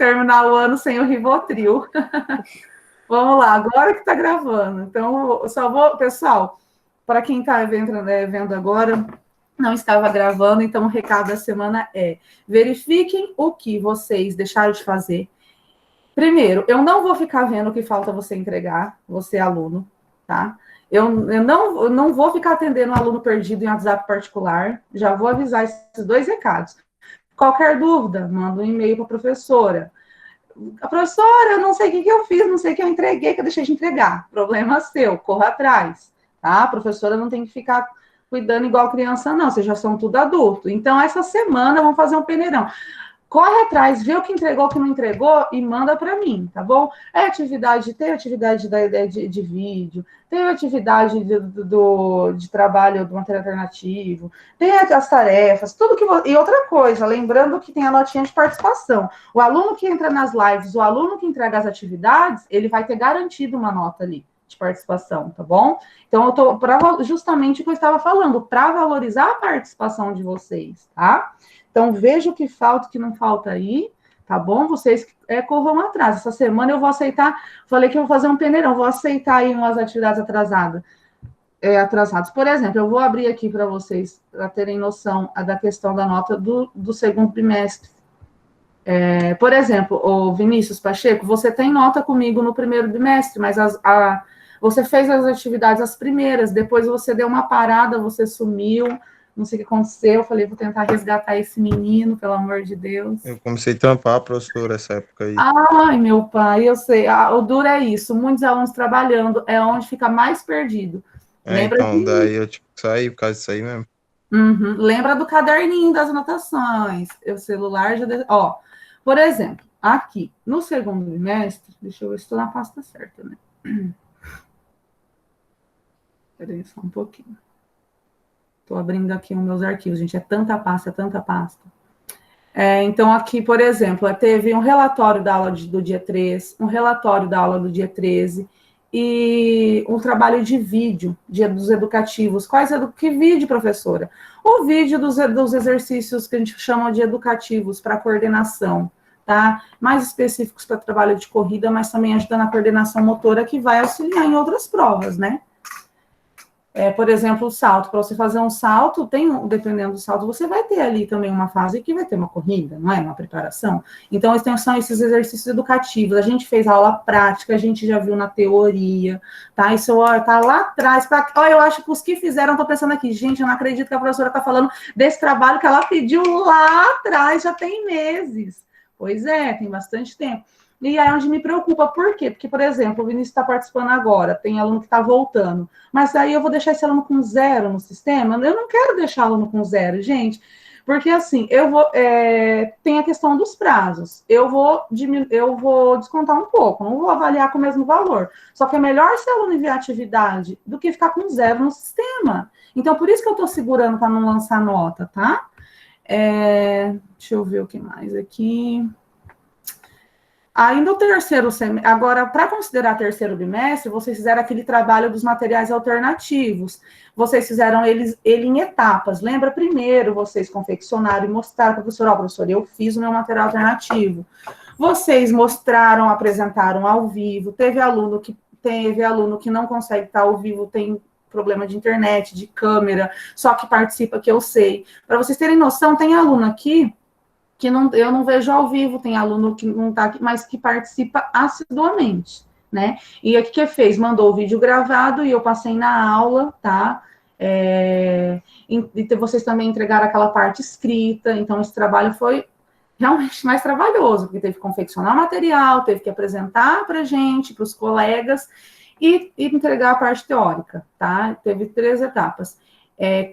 terminar o ano sem o Rivotril. Vamos lá, agora que está gravando. Então, eu só vou... Pessoal, para quem está vendo agora, não estava gravando, então o recado da semana é: verifiquem o que vocês deixaram de fazer. Primeiro, eu não vou ficar vendo o que falta você entregar, você aluno, tá? Eu não vou ficar atendendo um aluno perdido em WhatsApp particular. Já vou avisar esses 2 recados. Qualquer dúvida, manda um e-mail para a professora. A professora, não sei o que eu fiz, não sei o que eu entreguei, que eu deixei de entregar. Problema seu, corra atrás, tá? A professora não tem que ficar cuidando igual criança, não. Vocês já são tudo adulto. Então, essa semana, vamos fazer um peneirão. Corre atrás, vê o que entregou, o que não entregou e manda para mim, tá bom? Tem atividade de vídeo, tem atividade de trabalho do material alternativo, tem as tarefas, tudo que... E outra coisa, lembrando que tem a notinha de participação. O aluno que entra nas lives, o aluno que entrega as atividades, ele vai ter garantido uma nota ali de participação, tá bom? Então, eu tô justamente o que eu estava falando, para valorizar a participação de vocês, tá? Então, veja o que falta, o que não falta aí, tá bom? Vocês corram atrás. Essa semana eu vou aceitar, falei que eu vou fazer um peneirão, vou aceitar aí umas atividades atrasadas. Por exemplo, eu vou abrir aqui para vocês, para terem noção da questão da nota do segundo bimestre. Por exemplo, o Vinícius Pacheco, você tem nota comigo no primeiro bimestre, mas você fez as atividades as primeiras, depois você deu uma parada, você sumiu, não sei o que aconteceu, eu falei, vou tentar resgatar esse menino, pelo amor de Deus. Eu comecei a tampar a professora essa época aí. Ai, meu pai, eu sei, o duro é isso, muitos alunos trabalhando, é onde fica mais perdido. Lembra Então, daí eu tive que sair por causa disso aí mesmo. Uhum. Lembra do caderninho das anotações, o celular já... Ó, por exemplo, aqui, no segundo bimestre, deixa eu ver se estou na pasta certa, né? Peraí só um pouquinho. Estou abrindo aqui os meus arquivos, gente, é tanta pasta, é tanta pasta. Então, aqui, por exemplo, teve um relatório da aula do dia 3, um relatório da aula do dia 13 e um trabalho de vídeo dos educativos. Que vídeo, professora? O vídeo dos exercícios que a gente chama de educativos para coordenação, tá? Mais específicos para trabalho de corrida, mas também ajuda na coordenação motora, que vai auxiliar em outras provas, né? Por exemplo, o salto. Para você fazer um salto, dependendo do salto, você vai ter ali também uma fase que vai ter uma corrida, não é? Uma preparação. Então, são esses exercícios educativos. A gente fez aula prática, a gente já viu na teoria, tá? Isso tá lá atrás. Eu acho que os que fizeram, estou pensando aqui, gente, eu não acredito que a professora está falando desse trabalho que ela pediu lá atrás, já tem meses. Pois é, tem bastante tempo. E aí é onde me preocupa, por quê? Porque, por exemplo, o Vinícius está participando agora, tem aluno que está voltando, mas aí eu vou deixar esse aluno com 0 no sistema? Eu não quero deixar aluno com 0, gente, porque assim, tem a questão dos prazos, eu vou descontar um pouco, não vou avaliar com o mesmo valor, só que é melhor se o aluno enviar atividade do que ficar com 0 no sistema. Então, por isso que eu estou segurando para não lançar nota, tá? Deixa eu ver o que mais aqui... Ainda o terceiro semestre, agora, para considerar terceiro bimestre, vocês fizeram aquele trabalho dos materiais alternativos. Vocês fizeram ele em etapas. Lembra? Primeiro, vocês confeccionaram e mostraram para a professora, professora, eu fiz o meu material alternativo. Vocês mostraram, apresentaram ao vivo. Teve aluno que não consegue estar ao vivo, tem problema de internet, de câmera, só que participa, que eu sei. Para vocês terem noção, tem aluno aqui que eu não vejo ao vivo, tem aluno que não está aqui, mas que participa assiduamente, né? E o que fez? Mandou o vídeo gravado e eu passei na aula, tá? E vocês também entregaram aquela parte escrita, então esse trabalho foi realmente mais trabalhoso, porque teve que confeccionar material, teve que apresentar para a gente, para os colegas, e entregar a parte teórica, tá? Teve 3 etapas.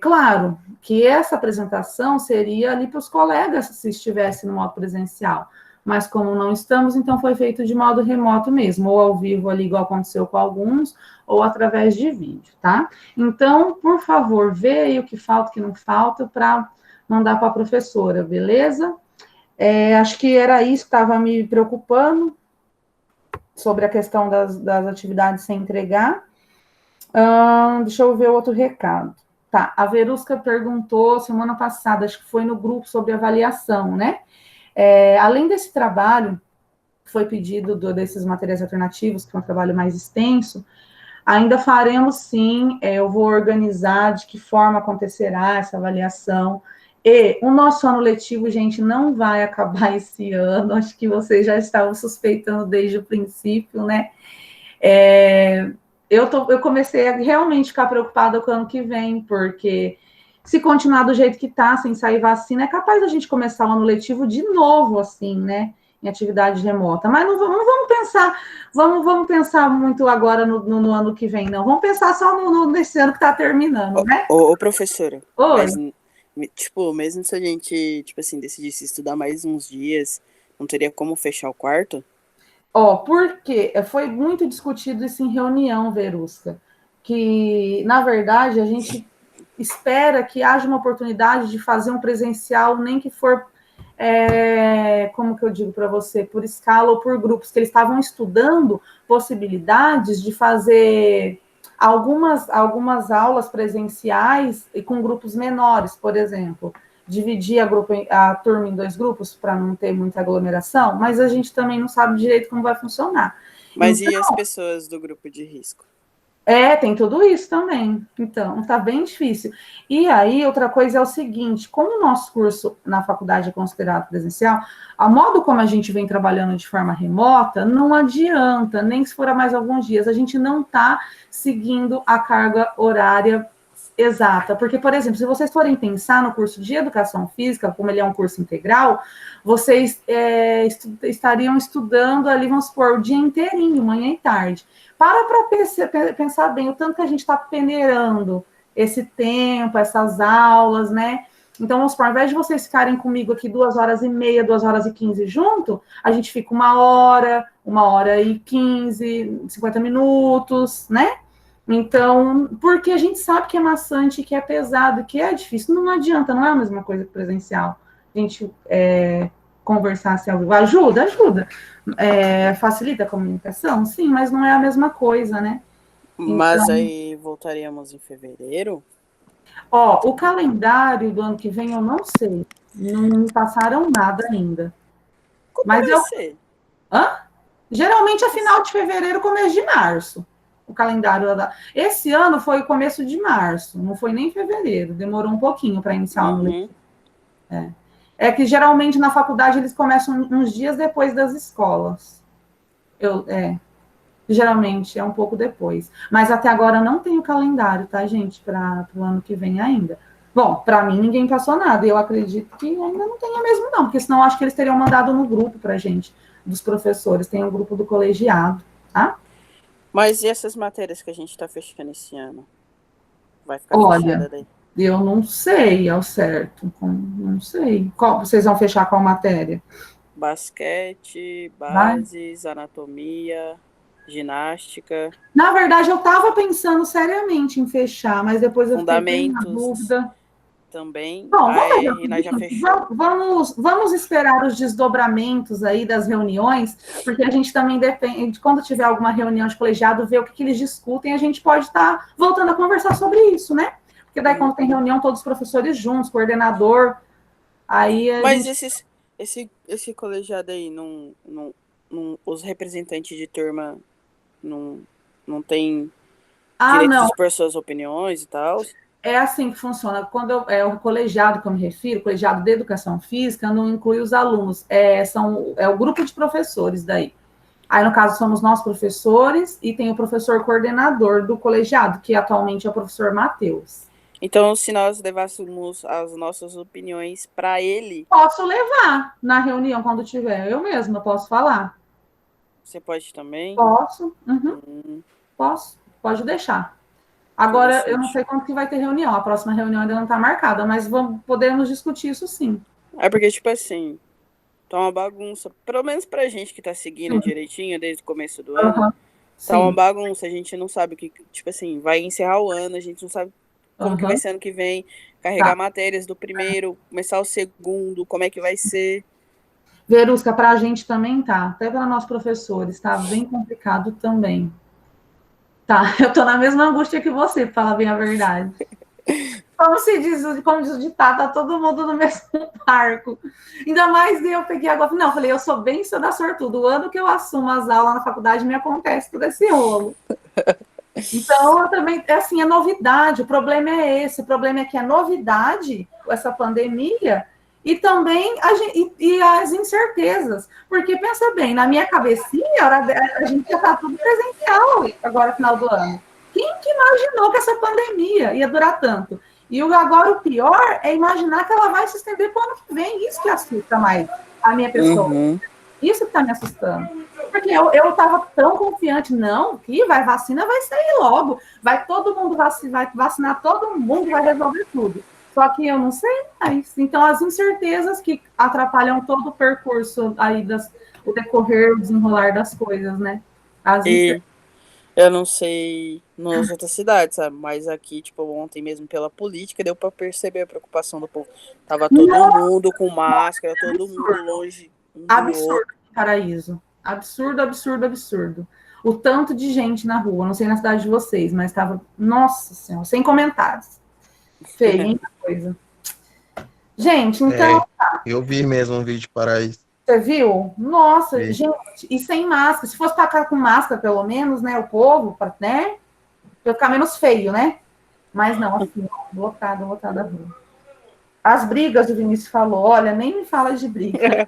Claro que essa apresentação seria ali para os colegas se estivesse no modo presencial, mas como não estamos, então foi feito de modo remoto mesmo, ou ao vivo ali, igual aconteceu com alguns, ou através de vídeo, tá? Então, por favor, vê aí o que falta, o que não falta, para mandar para a professora, beleza? Acho que era isso que estava me preocupando, sobre a questão das atividades sem entregar. Deixa eu ver outro recado. Tá, a Verusca perguntou semana passada, acho que foi no grupo sobre avaliação, né? Além desse trabalho foi pedido desses materiais alternativos, que é um trabalho mais extenso, ainda faremos sim, eu vou organizar de que forma acontecerá essa avaliação. E o nosso ano letivo, gente, não vai acabar esse ano, acho que vocês já estavam suspeitando desde o princípio, né? Eu comecei a realmente ficar preocupada com o ano que vem, porque se continuar do jeito que está, sem sair vacina, é capaz da gente começar o ano letivo de novo, assim, né? Em atividade remota. Mas não vamos pensar, vamos pensar muito agora no ano que vem, não. Vamos pensar só nesse ano que está terminando, né? Ô, professora, Oi. mas, tipo, mesmo se a gente, tipo assim, decidisse estudar mais uns dias, não teria como fechar o quarto? Porque foi muito discutido isso em reunião, Verusca, que, na verdade, a gente espera que haja uma oportunidade de fazer um presencial, nem que for, como que eu digo para você, por escala ou por grupos, que eles estavam estudando possibilidades de fazer algumas aulas presenciais e com grupos menores, por exemplo. Dividir a turma em 2 grupos para não ter muita aglomeração, mas a gente também não sabe direito como vai funcionar. Mas e as pessoas do grupo de risco? Tem tudo isso também. Então, tá bem difícil. E aí, outra coisa é o seguinte, como o nosso curso na faculdade é considerado presencial, a modo como a gente vem trabalhando de forma remota, não adianta, nem se for a mais alguns dias, a gente não está seguindo a carga horária exata, porque, por exemplo, se vocês forem pensar no curso de Educação Física, como ele é um curso integral, vocês estariam estudando ali, vamos supor, o dia inteirinho, manhã e tarde. Para pensar bem, o tanto que a gente está peneirando esse tempo, essas aulas, né? Então, vamos supor, ao invés de vocês ficarem comigo aqui 2h30, 2h15 junto, a gente fica 1h e 15, 50 minutos, né? Então, porque a gente sabe que é maçante, que é pesado, que é difícil, não adianta, não é a mesma coisa que presencial. A gente conversar assim ao vivo ajuda, facilita a comunicação, sim, mas não é a mesma coisa, né? Mas então, aí voltaríamos em fevereiro? O calendário do ano que vem eu não sei, não me passaram nada ainda. Como vai ser? Geralmente é final de fevereiro, começo de março. O calendário esse ano foi o começo de março, não foi nem fevereiro, demorou um pouquinho para iniciar o ano letivo. É que geralmente na faculdade eles começam uns dias depois das escolas. Geralmente é um pouco depois. Mas até agora não tem o calendário, tá, gente, para o ano que vem ainda. Bom, para mim ninguém passou nada, e eu acredito que ainda não tenha mesmo não, porque senão acho que eles teriam mandado no grupo para gente, dos professores, tem o grupo do colegiado, tá? Mas e essas matérias que a gente está fechando esse ano? Vai ficar fechada daí? Eu não sei ao certo, não sei. Vocês vão fechar qual matéria? Basquete, bases, anatomia, ginástica. Na verdade, eu estava pensando seriamente em fechar, mas depois eu fiquei bem na Fundamentos dúvida. Também. Bom, vamos esperar os desdobramentos aí das reuniões, porque a gente também depende, quando tiver alguma reunião de colegiado, ver o que eles discutem, a gente pode estar voltando a conversar sobre isso, né? Porque daí quando tem reunião, todos os professores juntos, coordenador, aí Mas esse colegiado aí, os representantes de turma não tem direito de expor suas opiniões e tal? É assim que funciona. Quando o colegiado que eu me refiro, o colegiado de educação física, não inclui os alunos, é o grupo de professores daí. Aí, no caso, somos nós professores e tem o professor coordenador do colegiado, que atualmente é o professor Matheus. Então, se nós levássemos as nossas opiniões para ele... Posso levar na reunião quando tiver. Eu mesma posso falar. Você pode também? Posso. Posso. Pode deixar. Agora, eu não sei quando que vai ter reunião. A próxima reunião ainda não está marcada, mas podemos discutir isso sim. É porque, tipo assim, tá uma bagunça. Pelo menos pra gente que tá seguindo direitinho desde o começo do ano. Tá uma bagunça. A gente não sabe o que, tipo assim, vai encerrar o ano, a gente não sabe como que vai ser ano que vem. Carregar matérias do primeiro, começar o segundo, como é que vai ser. Verusca, pra gente também tá. Até para nós professores, tá bem complicado também. Tá, eu tô na mesma angústia que você, pra falar bem a verdade. Como diz o ditado, tá todo mundo no mesmo barco. Ainda mais eu peguei agora. Não, eu falei, eu sou bem da sortudo. O ano que eu assumo as aulas na faculdade, me acontece todo esse rolo. Então, eu também, assim, é novidade. O problema é esse. O problema é que é novidade, essa pandemia, e também e as incertezas. Porque, pensa bem, na minha cabecinha, a gente já está tudo presencial agora, final do ano. Quem que imaginou que essa pandemia ia durar tanto? E agora o pior é imaginar que ela vai se estender para o ano que vem. Isso que assusta mais a minha pessoa. Isso que está me assustando. Porque eu estava tão confiante, não, que vacina vai sair logo. Vai todo mundo vai vacinar todo mundo, vai resolver tudo. Só que eu não sei mais. Então, as incertezas que atrapalham todo o percurso aí, o decorrer, o desenrolar das coisas, né? Eu não sei nas outras cidades, sabe? Mas aqui, tipo, ontem mesmo pela política, deu para perceber a preocupação do povo. Tava todo mundo com máscara, todo mundo longe. Absurdo, Paraíso. Absurdo, absurdo, absurdo. O tanto de gente na rua, não sei na cidade de vocês, mas tava, nossa senhora, sem comentários. Feio, hein, coisa. Gente, então... eu vi mesmo um vídeo de Paraíso. Você viu? Nossa, gente, e sem máscara. Se fosse para cá com máscara, pelo menos, né, o povo, né, para ficar menos feio, né? Mas não, assim, lotada a rua. As brigas, o Vinícius falou, olha, nem me fala de briga.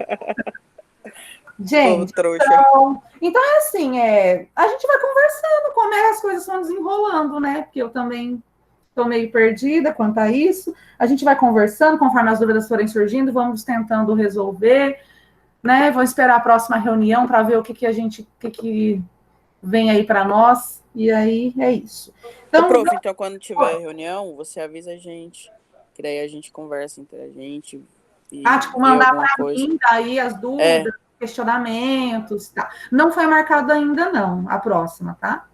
Gente, então é assim, a gente vai conversando como as coisas vão desenrolando, né? Porque eu também estou meio perdida quanto a isso. A gente vai conversando, conforme as dúvidas forem surgindo, vamos tentando resolver, né? Vou esperar a próxima reunião para ver o que vem aí para nós. E aí é isso. Então, então, quando tiver reunião, você avisa a gente, que daí a gente conversa entre a gente. Tipo, mandar para mim daí as dúvidas, questionamentos, tá? Não foi marcado ainda, não, a próxima, tá?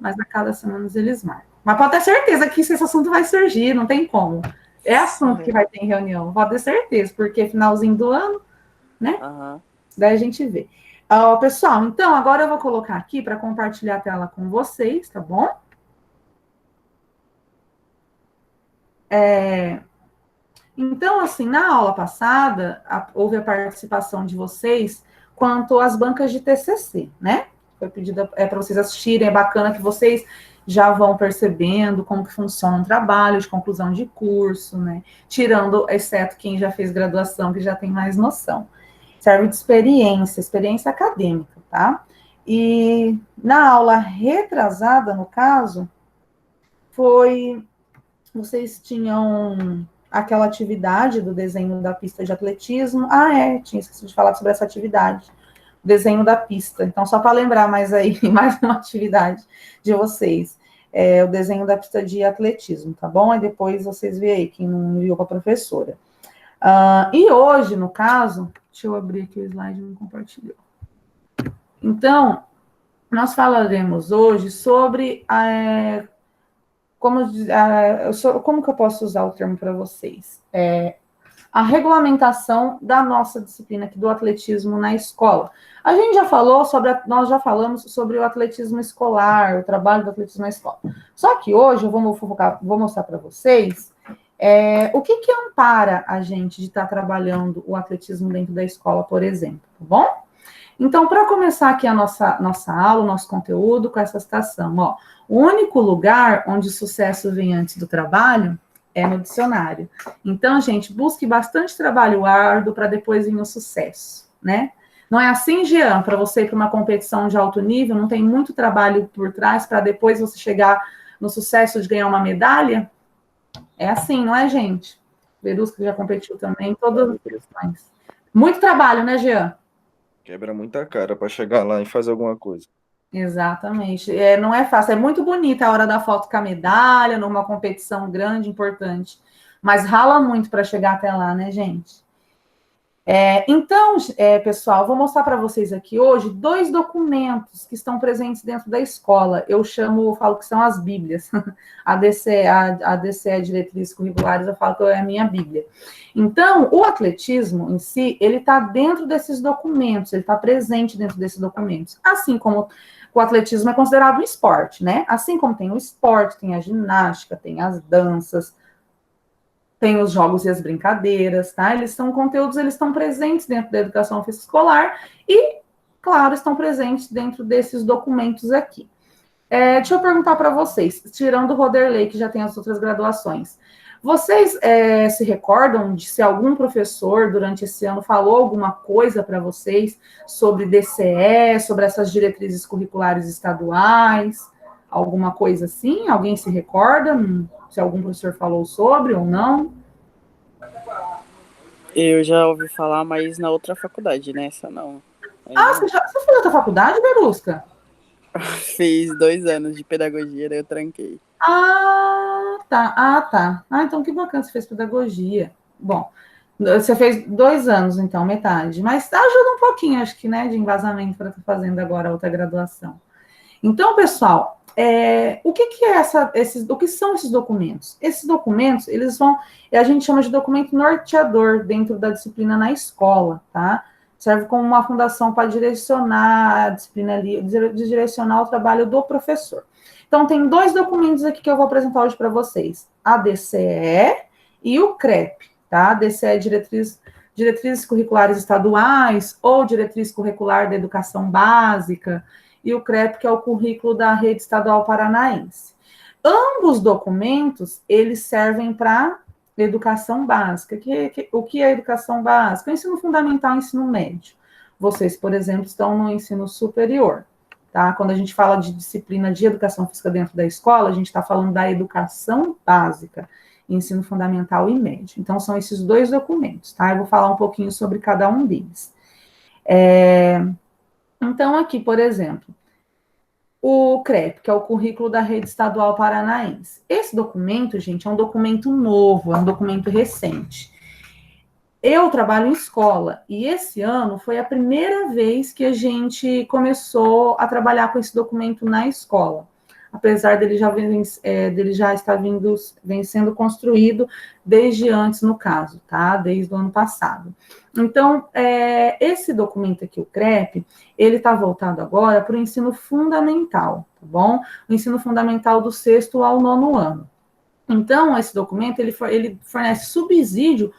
Mas a cada semana eles marcam. Mas pode ter certeza que esse assunto vai surgir, não tem como. É assunto que vai ter em reunião, pode ter certeza, porque finalzinho do ano, né? Daí a gente vê. Pessoal, então, agora eu vou colocar aqui para compartilhar a tela com vocês, tá bom? Então, assim, na aula passada, houve a participação de vocês quanto às bancas de TCC, né? Foi pedido para vocês assistirem, é bacana que vocês já vão percebendo como que funciona um trabalho de conclusão de curso, né? Tirando, exceto quem já fez graduação, que já tem mais noção. Serve de experiência acadêmica, tá? E na aula retrasada, no caso, vocês tinham aquela atividade do desenho da pista de atletismo. Tinha esquecido de falar sobre essa atividade, desenho da pista. Então, só para lembrar mais uma atividade de vocês, o desenho da pista de atletismo, tá bom? Aí depois vocês veem aí, quem não viu com a professora. E hoje, no caso, deixa eu abrir aqui o slide e não compartilhou. Então, nós falaremos hoje sobre como que eu posso usar o termo para vocês? A regulamentação da nossa disciplina aqui do atletismo na escola. A gente já falou nós já falamos sobre o atletismo escolar, o trabalho do atletismo na escola. Só que hoje eu vou mostrar para vocês o que ampara a gente de estar trabalhando o atletismo dentro da escola, por exemplo, tá bom? Então, para começar aqui a nossa aula, o nosso conteúdo, com essa citação, o único lugar onde o sucesso vem antes do trabalho é no dicionário. Então, gente, busque bastante trabalho árduo para depois vir o sucesso, né? Não é assim, Jean, para você ir para uma competição de alto nível, não tem muito trabalho por trás para depois você chegar no sucesso de ganhar uma medalha? É assim, não é, gente? Verusca já competiu também, todas as questões. Muito trabalho, né, Jean? Quebra muita cara para chegar lá e fazer alguma coisa. Exatamente. Não é fácil. É muito bonita a hora da foto com a medalha, numa competição grande, importante. Mas rala muito para chegar até lá, né, gente? Então, pessoal, vou mostrar para vocês aqui hoje 2 documentos que estão presentes dentro da escola. Eu falo que são as bíblias. A DCE, a Diretrizes Curriculares, eu falo que é a minha bíblia. Então, o atletismo em si, ele está dentro desses documentos, ele está presente dentro desses documentos. Assim como o atletismo é considerado um esporte, né? Assim como tem o esporte, tem a ginástica, tem as danças, Tem os jogos e as brincadeiras, tá? Eles estão presentes dentro da educação física escolar e, claro, estão presentes dentro desses documentos aqui. Deixa eu perguntar para vocês, tirando o Roderley, que já tem as outras graduações, vocês se recordam de se algum professor durante esse ano falou alguma coisa para vocês sobre DCE, sobre essas diretrizes curriculares estaduais, alguma coisa assim? Alguém se recorda? Se algum professor falou sobre ou não? Eu já ouvi falar, mas na outra faculdade, né? Essa não. Você fez outra faculdade, Berlusca? Fiz 2 anos de pedagogia, daí eu tranquei. Tá. Então que bacana, você fez pedagogia. Bom, você fez 2 anos, então, metade. Mas ajuda um pouquinho, acho que, né, de embasamento para estar fazendo agora a outra graduação. Então, pessoal, o que são esses documentos? Esses documentos, a gente chama de documento norteador dentro da disciplina na escola, tá? Serve como uma fundação para direcionar a disciplina ali, direcionar o trabalho do professor. Então, tem 2 documentos aqui que eu vou apresentar hoje para vocês. A DCE e o CREP, tá? A DCE é Diretrizes Curriculares Estaduais ou Diretriz Curricular da Educação Básica, e o CREP, que é o Currículo da Rede Estadual Paranaense. Ambos documentos, eles servem para educação básica. O que é educação básica? O ensino fundamental e ensino médio. Vocês, por exemplo, estão no ensino superior, tá? Quando a gente fala de disciplina de educação física dentro da escola, a gente está falando da educação básica, ensino fundamental e médio. Então, são esses 2 documentos, tá? Eu vou falar um pouquinho sobre cada um deles. Então, aqui, por exemplo, o CREP, que é o Currículo da Rede Estadual Paranaense. Esse documento, gente, é um documento novo, é um documento recente. Eu trabalho em escola, e esse ano foi a primeira vez que a gente começou a trabalhar com esse documento na escola, apesar dele já estar vem sendo construído desde antes, no caso, tá? Desde o ano passado. Então, esse documento aqui, o CREP, ele está voltado agora para o ensino fundamental, tá bom? O ensino fundamental do 6º ao 9º ano. Então, esse documento, ele fornece subsídio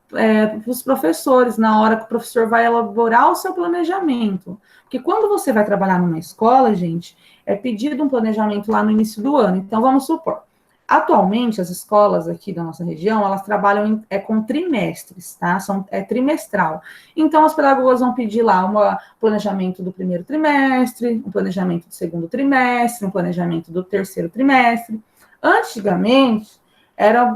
para os professores, na hora que o professor vai elaborar o seu planejamento. Porque quando você vai trabalhar numa escola, gente, é pedido um planejamento lá no início do ano. Então, vamos supor, atualmente, as escolas aqui da nossa região, elas trabalham com trimestres, tá? É trimestral. Então, as pedagogas vão pedir lá um planejamento do 1º trimestre, um planejamento do 2º trimestre, um planejamento do 3º trimestre. Antigamente,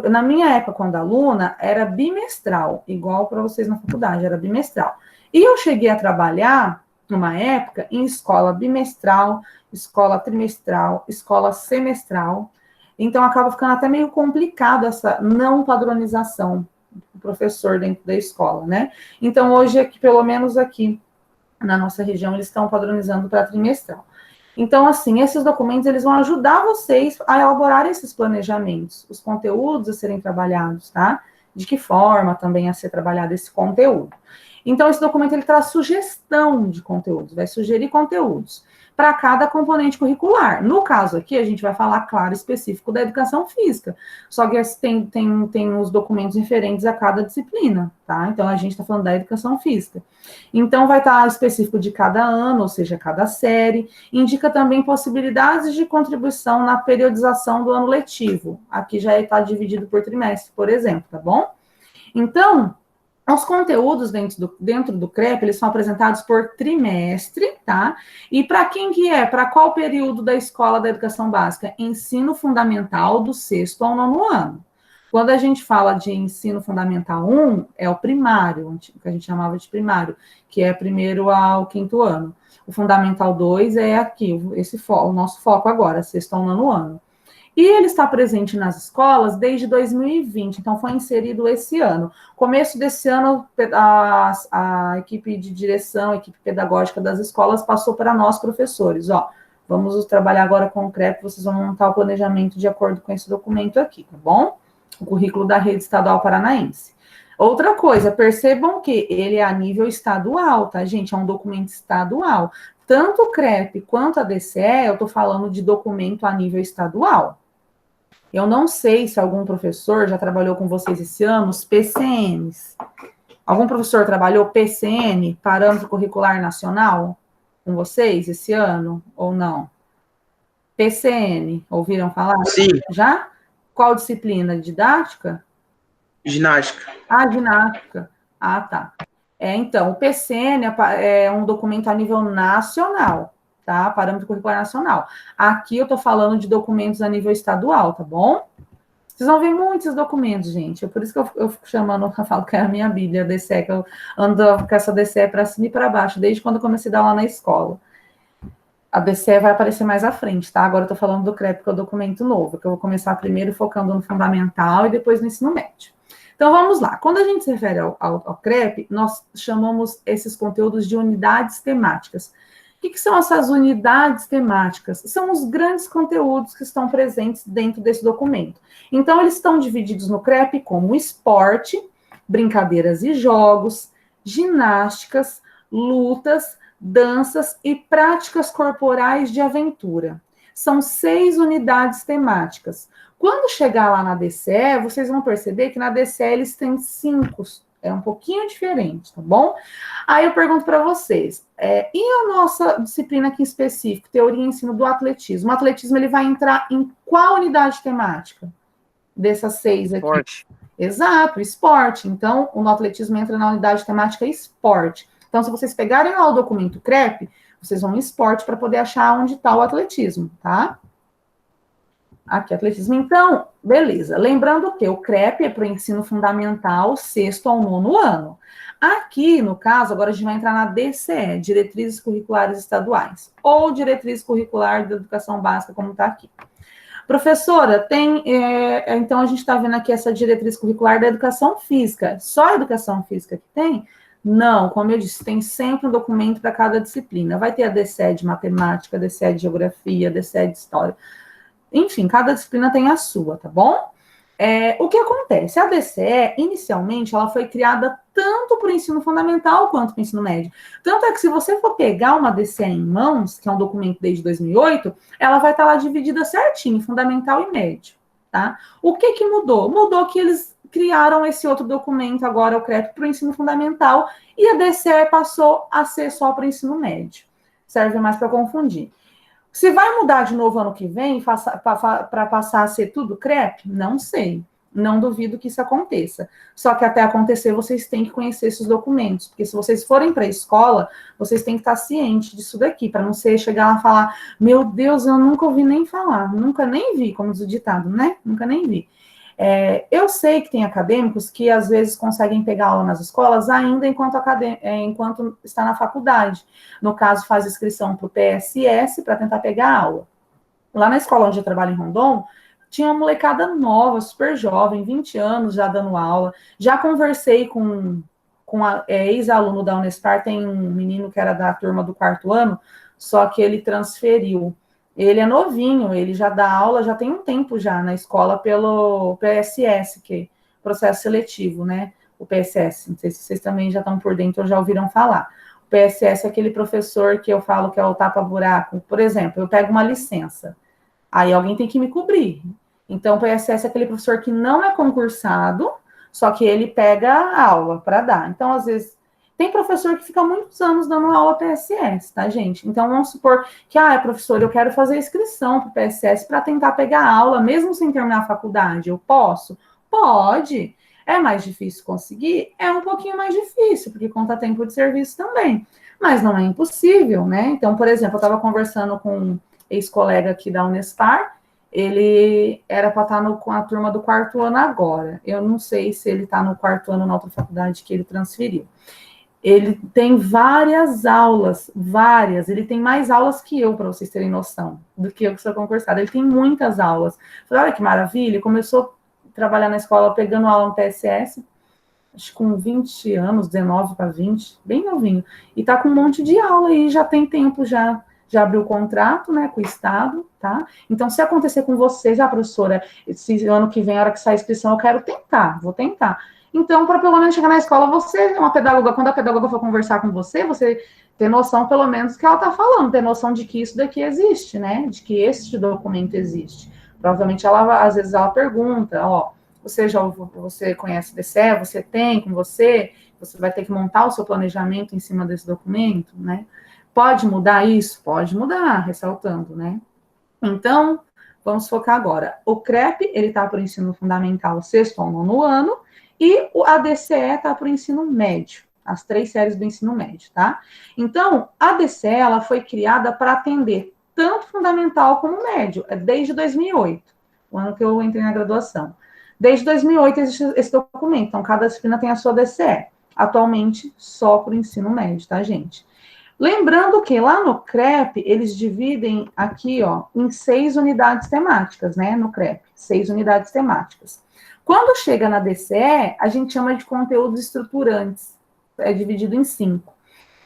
na minha época, quando aluna, era bimestral, igual para vocês na faculdade, era bimestral. E eu cheguei a trabalhar, numa época, em escola bimestral, escola trimestral, escola semestral. Então, acaba ficando até meio complicado essa não padronização do professor dentro da escola, né? Então, hoje, pelo menos aqui na nossa região, eles estão padronizando para trimestral. Então, assim, esses documentos, eles vão ajudar vocês a elaborar esses planejamentos, os conteúdos a serem trabalhados, tá? De que forma também a ser trabalhado esse conteúdo. Então, esse documento, ele traz sugestão de conteúdos, vai sugerir conteúdos para cada componente curricular. No caso aqui, a gente vai falar, claro, específico da educação física, só que tem os documentos referentes a cada disciplina, tá? Então, a gente está falando da educação física. Então, vai estar específico de cada ano, ou seja, cada série, indica também possibilidades de contribuição na periodização do ano letivo. Aqui já está dividido por trimestre, por exemplo, tá bom? Então, os conteúdos dentro do CREP, eles são apresentados por trimestre, tá? E para quem que é? Para qual período da escola da educação básica? Ensino fundamental do 6º ao 9º ano. Quando a gente fala de ensino fundamental 1, é o primário, que a gente chamava de primário, que é 1º ao 5º ano. O fundamental 2 é aqui, o nosso foco agora, 6º ao 9º ano. E ele está presente nas escolas desde 2020, então foi inserido esse ano. Começo desse ano, a equipe de direção, a equipe pedagógica das escolas passou para nós, professores, vamos trabalhar agora com o CREP, vocês vão montar o planejamento de acordo com esse documento aqui, tá bom? O currículo da Rede Estadual Paranaense. Outra coisa, percebam que ele é a nível estadual, tá, gente? É um documento estadual. Tanto o CREP quanto a DCE, eu estou falando de documento a nível estadual. Eu não sei se algum professor já trabalhou com vocês esse ano, os PCNs. Algum professor trabalhou PCN, Parâmetro Curricular Nacional, com vocês esse ano, ou não? PCN, ouviram falar? Sim. Já? Qual disciplina? Didática? Ginástica. Ah, ginástica. Ah, tá. Então, o PCN é um documento a nível nacional, tá? Parâmetro Curricular Nacional. Aqui eu tô falando de documentos a nível estadual, tá bom? Vocês vão ver muitos documentos, gente. É por isso que eu fico chamando, eu falo que é a minha Bíblia, a DCE, que eu ando com essa DCE para cima e para baixo, desde quando eu comecei a dar lá na escola. A DCE vai aparecer mais à frente, tá? Agora eu tô falando do CREP, que é o documento novo, que eu vou começar primeiro focando no fundamental e depois no ensino médio. Então, vamos lá. Quando a gente se refere ao CREP, nós chamamos esses conteúdos de unidades temáticas. O que são essas unidades temáticas? São os grandes conteúdos que estão presentes dentro desse documento. Então, eles estão divididos no CREP como esporte, brincadeiras e jogos, ginásticas, lutas, danças e práticas corporais de aventura. São 6 unidades temáticas. Quando chegar lá na DCE, vocês vão perceber que na DCE eles têm 5, é um pouquinho diferente, tá bom? Aí eu pergunto para vocês, e a nossa disciplina aqui em específico, teoria e ensino do atletismo? O atletismo ele vai entrar em qual unidade temática? Dessas 6 aqui. Esporte. Exato, esporte. Então, o atletismo entra na unidade temática esporte. Então, se vocês pegarem lá o documento CREP, vocês vão em esporte para poder achar onde está o atletismo, tá? Aqui, atletismo. Então, beleza. Lembrando que o CREP é para o ensino fundamental, 6º ao 9º ano. Aqui, no caso, agora a gente vai entrar na DCE, Diretrizes Curriculares Estaduais, ou Diretriz Curricular da Educação Básica, como está aqui. Professora, então a gente está vendo aqui essa Diretriz Curricular da Educação Física. Só a Educação Física que tem? Não, como eu disse, tem sempre um documento para cada disciplina. Vai ter a DCE de Matemática, a DCE de Geografia, a DCE de História. Enfim, cada disciplina tem a sua, tá bom? O que acontece? A DCE, inicialmente, ela foi criada tanto para o ensino fundamental quanto para o ensino médio. Tanto é que se você for pegar uma DCE em mãos, que é um documento desde 2008, ela vai estar lá dividida certinho, fundamental e médio, tá? O que mudou? Mudou que eles criaram esse outro documento, agora o CREP, para o ensino fundamental, e a DCE passou a ser só para o ensino médio. Serve mais para confundir. Se vai mudar de novo ano que vem, para passar a ser tudo CREP? Não sei. Não duvido que isso aconteça. Só que até acontecer, vocês têm que conhecer esses documentos. Porque se vocês forem para a escola, vocês têm que estar cientes disso daqui, para não ser chegar lá e falar, meu Deus, eu nunca ouvi nem falar, nunca nem vi, como diz o ditado, né? Nunca nem vi. Eu sei que tem acadêmicos que às vezes conseguem pegar aula nas escolas ainda enquanto está na faculdade. No caso, faz inscrição para o PSS para tentar pegar aula. Lá na escola onde eu trabalho em Rondon, tinha uma molecada nova, super jovem, 20 anos já dando aula. Já conversei com ex-aluno da Unespar, tem um menino que era da turma do 4º ano, só que ele transferiu. Ele é novinho, ele já dá aula, já tem um tempo já na escola pelo PSS, que é processo seletivo, né? O PSS, não sei se vocês também já estão por dentro ou já ouviram falar. O PSS é aquele professor que eu falo que é o tapa-buraco. Por exemplo, eu pego uma licença, aí alguém tem que me cobrir. Então, o PSS é aquele professor que não é concursado, só que ele pega a aula para dar. Então, às vezes, tem professor que fica muitos anos dando aula PSS, tá, gente? Então, vamos supor que, professor, eu quero fazer inscrição para o PSS para tentar pegar aula, mesmo sem terminar a faculdade. Eu posso? Pode. É mais difícil conseguir? É um pouquinho mais difícil, porque conta tempo de serviço também. Mas não é impossível, né? Então, por exemplo, eu estava conversando com um ex-colega aqui da Unespar, ele era para estar com a turma do 4º ano agora. Eu não sei se ele está no 4º ano na outra faculdade que ele transferiu. Ele tem várias aulas, ele tem mais aulas que eu, para vocês terem noção, do que eu que sou concursada. Ele tem muitas aulas. Falei, olha que maravilha, começou a trabalhar na escola pegando aula no PSS, acho que com 20 anos, 19 para 20, bem novinho. E tá com um monte de aula aí, já tem tempo, já abriu o contrato, né, com o Estado, tá? Então, se acontecer com vocês, professora, esse ano que vem, a hora que sair a inscrição, eu quero tentar, vou tentar. Então, para pelo menos chegar na escola, você é uma pedagoga, quando a pedagoga for conversar com você ter noção, pelo menos, do que ela está falando, ter noção de que isso daqui existe, né? De que este documento existe. Provavelmente, às vezes, ela pergunta, ó, você conhece o DCE, você tem com você vai ter que montar o seu planejamento em cima desse documento, né? Pode mudar isso? Pode mudar, ressaltando, né? Então, vamos focar agora. O CREP, ele está para o ensino fundamental, sexto ou nono ano, e a DCE está para o ensino médio, as 3 séries do ensino médio, tá? Então, a DCE, ela foi criada para atender tanto fundamental como médio, desde 2008, o ano que eu entrei na graduação. Desde 2008 existe esse documento, então cada disciplina tem a sua DCE. Atualmente, só para o ensino médio, tá, gente? Lembrando que lá no CREP, eles dividem aqui, ó, em 6 unidades temáticas, né, no CREP, 6 unidades temáticas. Quando chega na DCE, a gente chama de conteúdos estruturantes, é dividido em 5.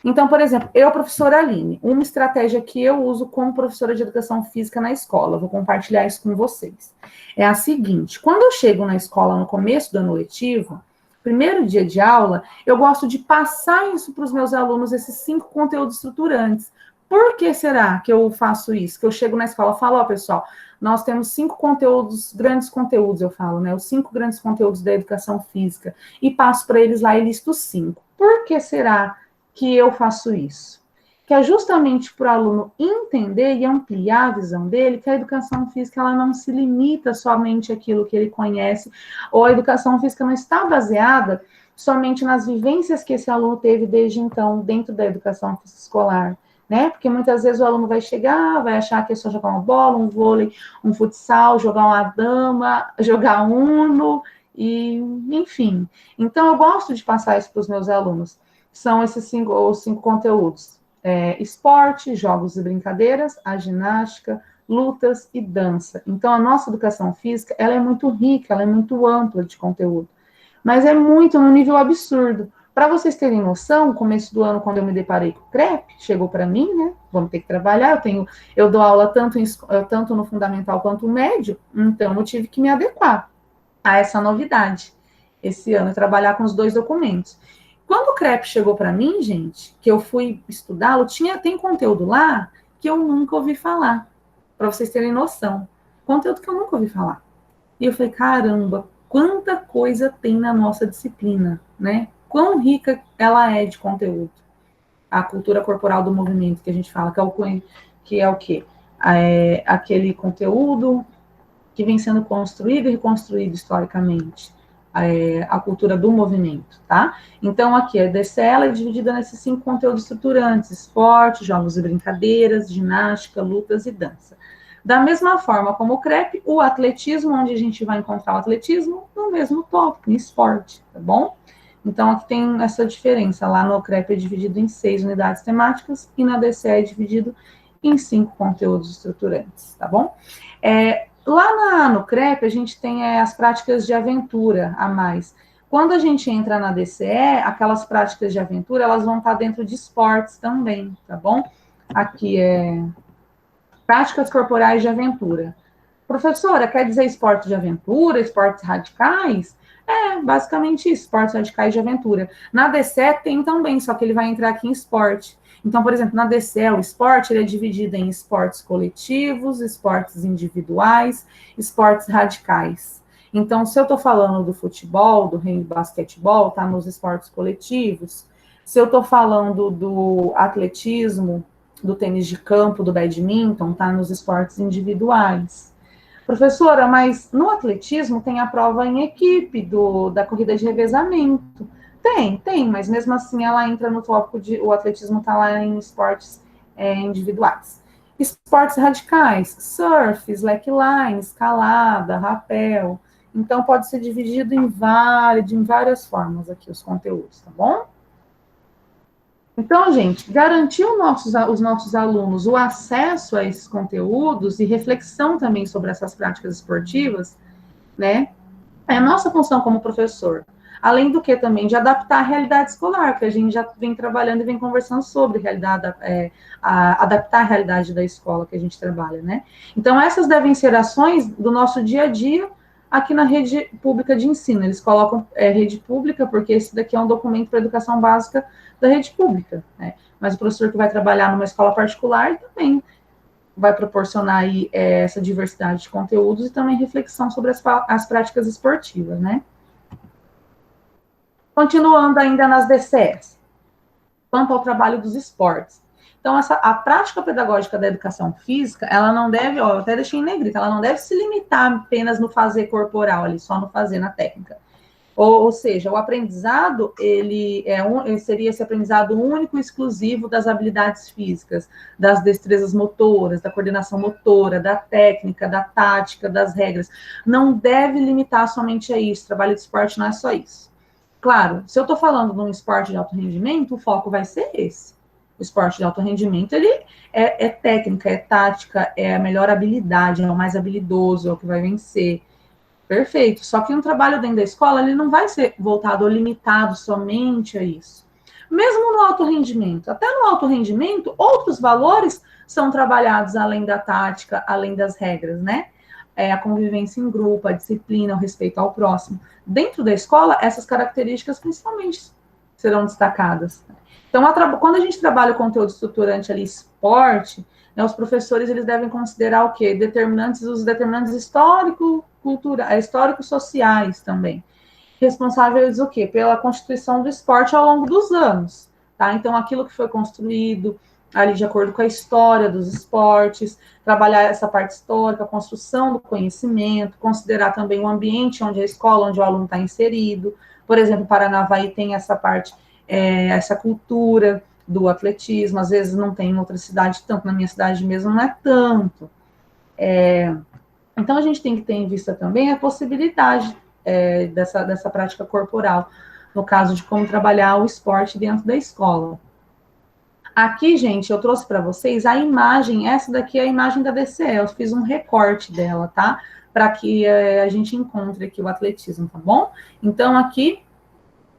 Então, por exemplo, eu, professora Aline, uma estratégia que eu uso como professora de educação física na escola, vou compartilhar isso com vocês, é a seguinte: quando eu chego na escola no começo do ano letivo, primeiro dia de aula, eu gosto de passar isso para os meus alunos, esses 5 conteúdos estruturantes. Por que será que eu faço isso? Que eu chego na escola e falo, ó, pessoal, nós temos 5 conteúdos, grandes conteúdos, eu falo, né? Os 5 grandes conteúdos da educação física, e passo para eles lá e listo os 5. Por que será que eu faço isso? Que é justamente para o aluno entender e ampliar a visão dele, que a educação física ela não se limita somente àquilo que ele conhece, ou a educação física não está baseada somente nas vivências que esse aluno teve desde então, dentro da educação física escolar, né? Porque muitas vezes o aluno vai chegar, vai achar que é só jogar uma bola, um vôlei, um futsal, jogar uma dama, jogar uno, e enfim. Então, eu gosto de passar isso para os meus alunos. São esses 5 conteúdos. Esporte, jogos e brincadeiras, a ginástica, lutas e dança. Então, a nossa educação física, ela é muito rica, ela é muito ampla de conteúdo, mas é muito num nível absurdo. Para vocês terem noção, no começo do ano, quando eu me deparei com o CREP, chegou para mim, né, vamos ter que trabalhar, eu dou aula tanto no fundamental quanto no médio, então eu tive que me adequar a essa novidade esse ano, trabalhar com os 2 documentos. Quando o CREP chegou para mim, gente, que eu fui estudá-lo, tem conteúdo lá que eu nunca ouvi falar, para vocês terem noção. Conteúdo que eu nunca ouvi falar. E eu falei, caramba, quanta coisa tem na nossa disciplina, né? Quão rica ela é de conteúdo. A cultura corporal do movimento, que a gente fala, que é o quê? É aquele conteúdo que vem sendo construído e reconstruído historicamente. A cultura do movimento, tá? Então, aqui, a DCE é dividida nesses 5 conteúdos estruturantes: esporte, jogos e brincadeiras, ginástica, lutas e dança. Da mesma forma como o CREP, o atletismo, onde a gente vai encontrar o atletismo no mesmo tópico, em esporte, tá bom? Então, aqui tem essa diferença. Lá no CREP é dividido em 6 unidades temáticas e na DCE é dividido em 5 conteúdos estruturantes, tá bom? Lá no CREP, a gente tem as práticas de aventura a mais. Quando a gente entra na DCE, aquelas práticas de aventura, elas vão estar dentro de esportes também, tá bom? Aqui práticas corporais de aventura. Professora, quer dizer esporte de aventura, esportes radicais? Basicamente isso, esportes radicais de aventura. Na DCE tem também, só que ele vai entrar aqui em esporte. Então, por exemplo, na DCE, o esporte ele é dividido em esportes coletivos, esportes individuais, esportes radicais. Então, se eu estou falando do futebol, do basquetebol, tá nos esportes coletivos. Se eu estou falando do atletismo, do tênis de campo, do badminton, tá nos esportes individuais. Professora, mas no atletismo tem a prova em equipe da corrida de revezamento. Tem, mas mesmo assim ela entra no tópico o atletismo está lá em esportes individuais. Esportes radicais, surf, slackline, escalada, rapel. Então, pode ser dividido em várias formas aqui os conteúdos, tá bom? Então, gente, garantir os nossos alunos o acesso a esses conteúdos e reflexão também sobre essas práticas esportivas, né, é a nossa função como professor. Além do que também de adaptar a realidade escolar, que a gente já vem trabalhando e vem conversando sobre adaptar a realidade da escola que a gente trabalha, né? Então, essas devem ser ações do nosso dia a dia aqui na rede pública de ensino. Eles colocam rede pública, porque esse daqui é um documento para educação básica da rede pública, né? Mas o professor que vai trabalhar numa escola particular também vai proporcionar aí essa diversidade de conteúdos e também reflexão sobre as práticas esportivas, né? Continuando ainda nas DCEs, quanto ao trabalho dos esportes. Então, a prática pedagógica da educação física, ela não deve, eu até deixei em negrita, ela não deve se limitar apenas no fazer corporal, ali, só no fazer na técnica. Ou seja, o aprendizado, ele seria esse aprendizado único e exclusivo das habilidades físicas, das destrezas motoras, da coordenação motora, da técnica, da tática, das regras. Não deve limitar somente a isso, trabalho de esporte não é só isso. Claro, se eu estou falando de um esporte de alto rendimento, o foco vai ser esse. O esporte de alto rendimento, ele é técnica, é tática, é a melhor habilidade, é o mais habilidoso, é o que vai vencer. Perfeito. Só que um trabalho dentro da escola, ele não vai ser voltado ou limitado somente a isso. Mesmo no alto rendimento. Até no alto rendimento, outros valores são trabalhados além da tática, além das regras, né? A convivência em grupo, a disciplina, o respeito ao próximo. Dentro da escola, essas características principalmente serão destacadas. Então, quando a gente trabalha o conteúdo estruturante ali, esporte, né, os professores eles devem considerar o quê? Os determinantes históricos sociais também. Responsáveis o quê? Pela constituição do esporte ao longo dos anos. Tá? Então, aquilo que foi construído ali de acordo com a história dos esportes, trabalhar essa parte histórica, a construção do conhecimento, considerar também o ambiente onde a escola, onde o aluno está inserido. Por exemplo, Paranavaí tem essa parte, essa cultura do atletismo, às vezes não tem em outra cidade tanto, na minha cidade mesmo não é tanto. Então, a gente tem que ter em vista também a possibilidade dessa prática corporal, no caso de como trabalhar o esporte dentro da escola. Aqui, gente, eu trouxe para vocês a imagem, essa daqui é a imagem da DCE, eu fiz um recorte dela, tá? Para que a gente encontre aqui o atletismo, tá bom? Então, aqui,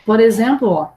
por exemplo, ó,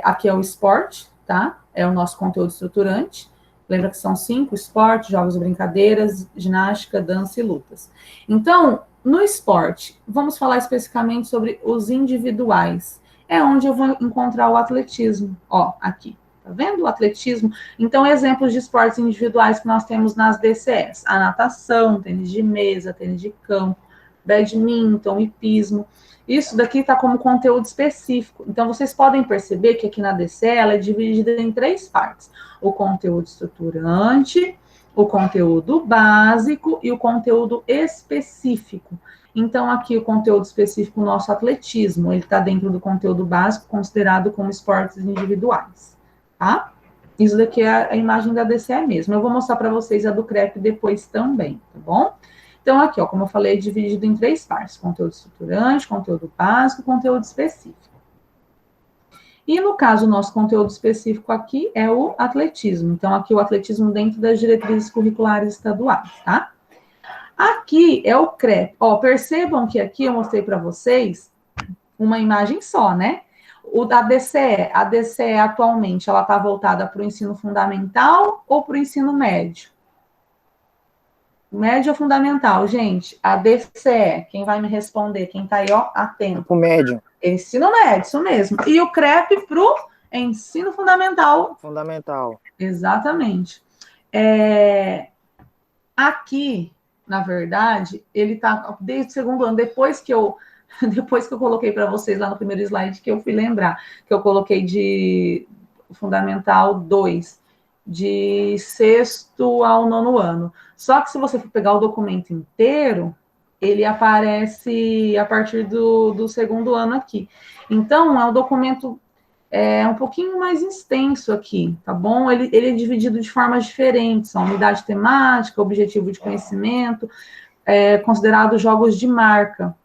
aqui é o esporte, tá? É o nosso conteúdo estruturante. Lembra que são 5: esporte, jogos e brincadeiras, ginástica, dança e lutas. Então, no esporte, vamos falar especificamente sobre os individuais. É onde eu vou encontrar o atletismo, ó, aqui. Tá vendo o atletismo? Então, exemplos de esportes individuais que nós temos nas DCEs. A natação, tênis de mesa, tênis de campo, badminton, hipismo. Isso daqui está como conteúdo específico. Então, vocês podem perceber que aqui na DCE ela é dividida em 3 partes. O conteúdo estruturante, o conteúdo básico e o conteúdo específico. Então, aqui o conteúdo específico, o nosso atletismo, ele está dentro do conteúdo básico, considerado como esportes individuais. Tá? Isso daqui é a imagem da DCE mesmo. Eu vou mostrar para vocês a do CREP depois também, tá bom? Então, aqui, ó, como eu falei, é dividido em 3 partes: conteúdo estruturante, conteúdo básico e conteúdo específico. E, no caso, o nosso conteúdo específico aqui é o atletismo. Então, aqui o atletismo dentro das diretrizes curriculares estaduais, tá? Aqui é o CREP. Ó, percebam que aqui eu mostrei para vocês uma imagem só, né? O da DCE, a DCE atualmente, ela está voltada para o ensino fundamental ou para o ensino médio? Médio ou fundamental, gente? A DCE, quem vai me responder? Quem está aí, ó, atento. O médio. Ensino médio, isso mesmo. E o CREP para o ensino fundamental. Fundamental. Exatamente. Aqui, na verdade, ele está desde o 2º ano, depois que eu coloquei para vocês lá no primeiro slide, que eu fui lembrar, que eu coloquei de Fundamental 2, de 6º ao 9º ano. Só que se você for pegar o documento inteiro, ele aparece a partir do 2º ano aqui. Então, é um documento um pouquinho mais extenso aqui, tá bom? Ele é dividido de formas diferentes, a unidade temática, objetivo de conhecimento, considerados jogos de marca.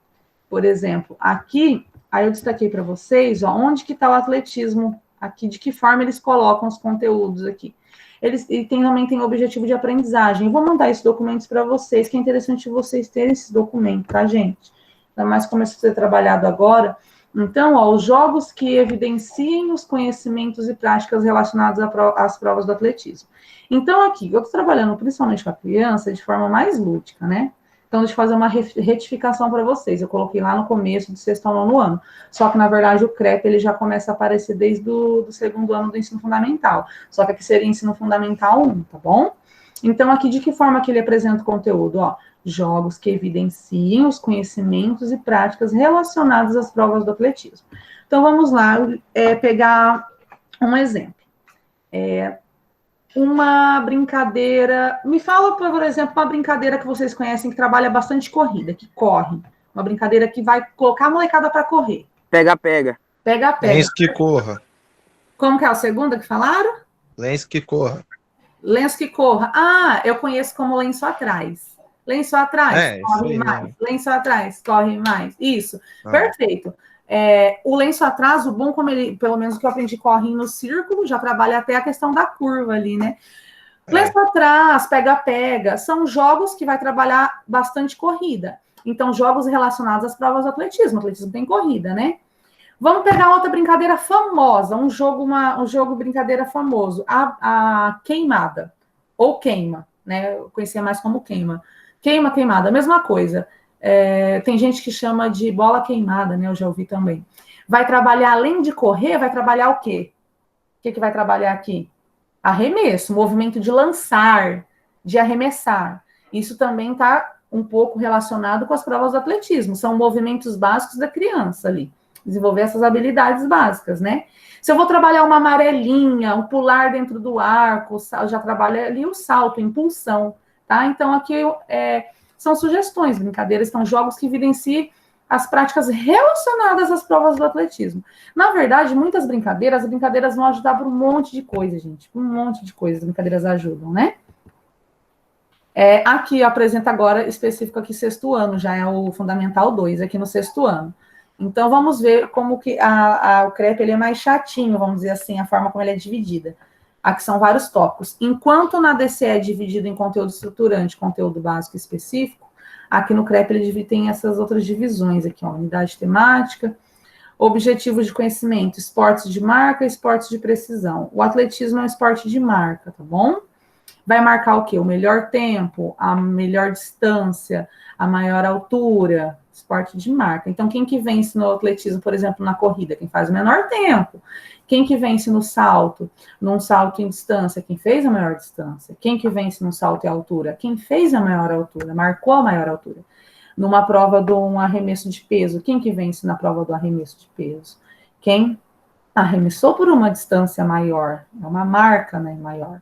Por exemplo, aqui, aí eu destaquei para vocês, ó, onde que está o atletismo, aqui, de que forma eles colocam os conteúdos aqui. Também tem o objetivo de aprendizagem. Eu vou mandar esses documentos para vocês, que é interessante vocês terem esses documentos, tá, gente? Ainda mais começa a ser trabalhado agora. Então, ó, os jogos que evidenciem os conhecimentos e práticas relacionados às provas do atletismo. Então, aqui, eu estou trabalhando principalmente com a criança de forma mais lúdica, né? Então, deixa eu fazer uma retificação para vocês. Eu coloquei lá no começo do 6º ao 9º ano. Só que, na verdade, o CREP ele já começa a aparecer desde o 2º ano do ensino fundamental. Só que aqui seria ensino fundamental 1, tá bom? Então, aqui, de que forma que ele apresenta o conteúdo? Ó, jogos que evidenciem os conhecimentos e práticas relacionados às provas do atletismo. Então, vamos lá pegar um exemplo. Uma brincadeira... Me fala, por exemplo, uma brincadeira que vocês conhecem que trabalha bastante corrida, que corre. Uma brincadeira que vai colocar a molecada para correr. Pega-pega. Pega-pega. Lenço que corra. Como que é a segunda que falaram? Lenço que corra. Lenço que corra. Ah, eu conheço como lenço atrás. Lenço atrás, corre aí, mais. Lenço atrás, corre mais. Isso, perfeito. O lenço atrás, o bom como ele, pelo menos que eu aprendi, corre no círculo, já trabalha até a questão da curva ali, né? Lenço atrás, pega-pega, são jogos que vai trabalhar bastante corrida. Então, jogos relacionados às provas do atletismo. O atletismo tem corrida, né? Vamos pegar outra brincadeira famosa, um jogo brincadeira famoso, a queimada, ou queima, né? Eu conhecia mais como queima. Queimada, mesma coisa. Tem gente que chama de bola queimada, né? Eu já ouvi também. Vai trabalhar, além de correr, vai trabalhar o quê? O que vai trabalhar aqui? Arremesso, movimento de lançar, de arremessar. Isso também está um pouco relacionado com as provas do atletismo. São movimentos básicos da criança ali. Desenvolver essas habilidades básicas, né? Se eu vou trabalhar uma amarelinha, um pular dentro do arco, já trabalho ali o salto, impulsão, tá? Então, aqui são sugestões, brincadeiras, são jogos que evidenciam as práticas relacionadas às provas do atletismo. Na verdade, muitas brincadeiras, as brincadeiras vão ajudar para um monte de coisa, gente. Um monte de coisas, as brincadeiras ajudam, né? Aqui apresenta agora, específico aqui, sexto ano, já é o Fundamental 2, aqui no sexto ano. Então, vamos ver como que o CREP ele é mais chatinho, vamos dizer assim, a forma como ele é dividida. Aqui são vários tópicos. Enquanto na DCE é dividido em conteúdo estruturante, conteúdo básico específico, aqui no CREP ele tem essas outras divisões aqui, ó, unidade temática, objetivos de conhecimento, esportes de marca, esportes de precisão. O atletismo é um esporte de marca, tá bom? Vai marcar o quê? O melhor tempo, a melhor distância, a maior altura, esporte de marca. Então, quem que vence no atletismo, por exemplo, na corrida? Quem faz o menor tempo. Quem que vence no salto? Num salto em distância, quem fez a maior distância. Quem que vence no salto em altura? Quem fez a maior altura, marcou a maior altura. Numa prova de um arremesso de peso, quem que vence na prova do arremesso de peso? Quem arremessou por uma distância maior, é uma marca, né, maior.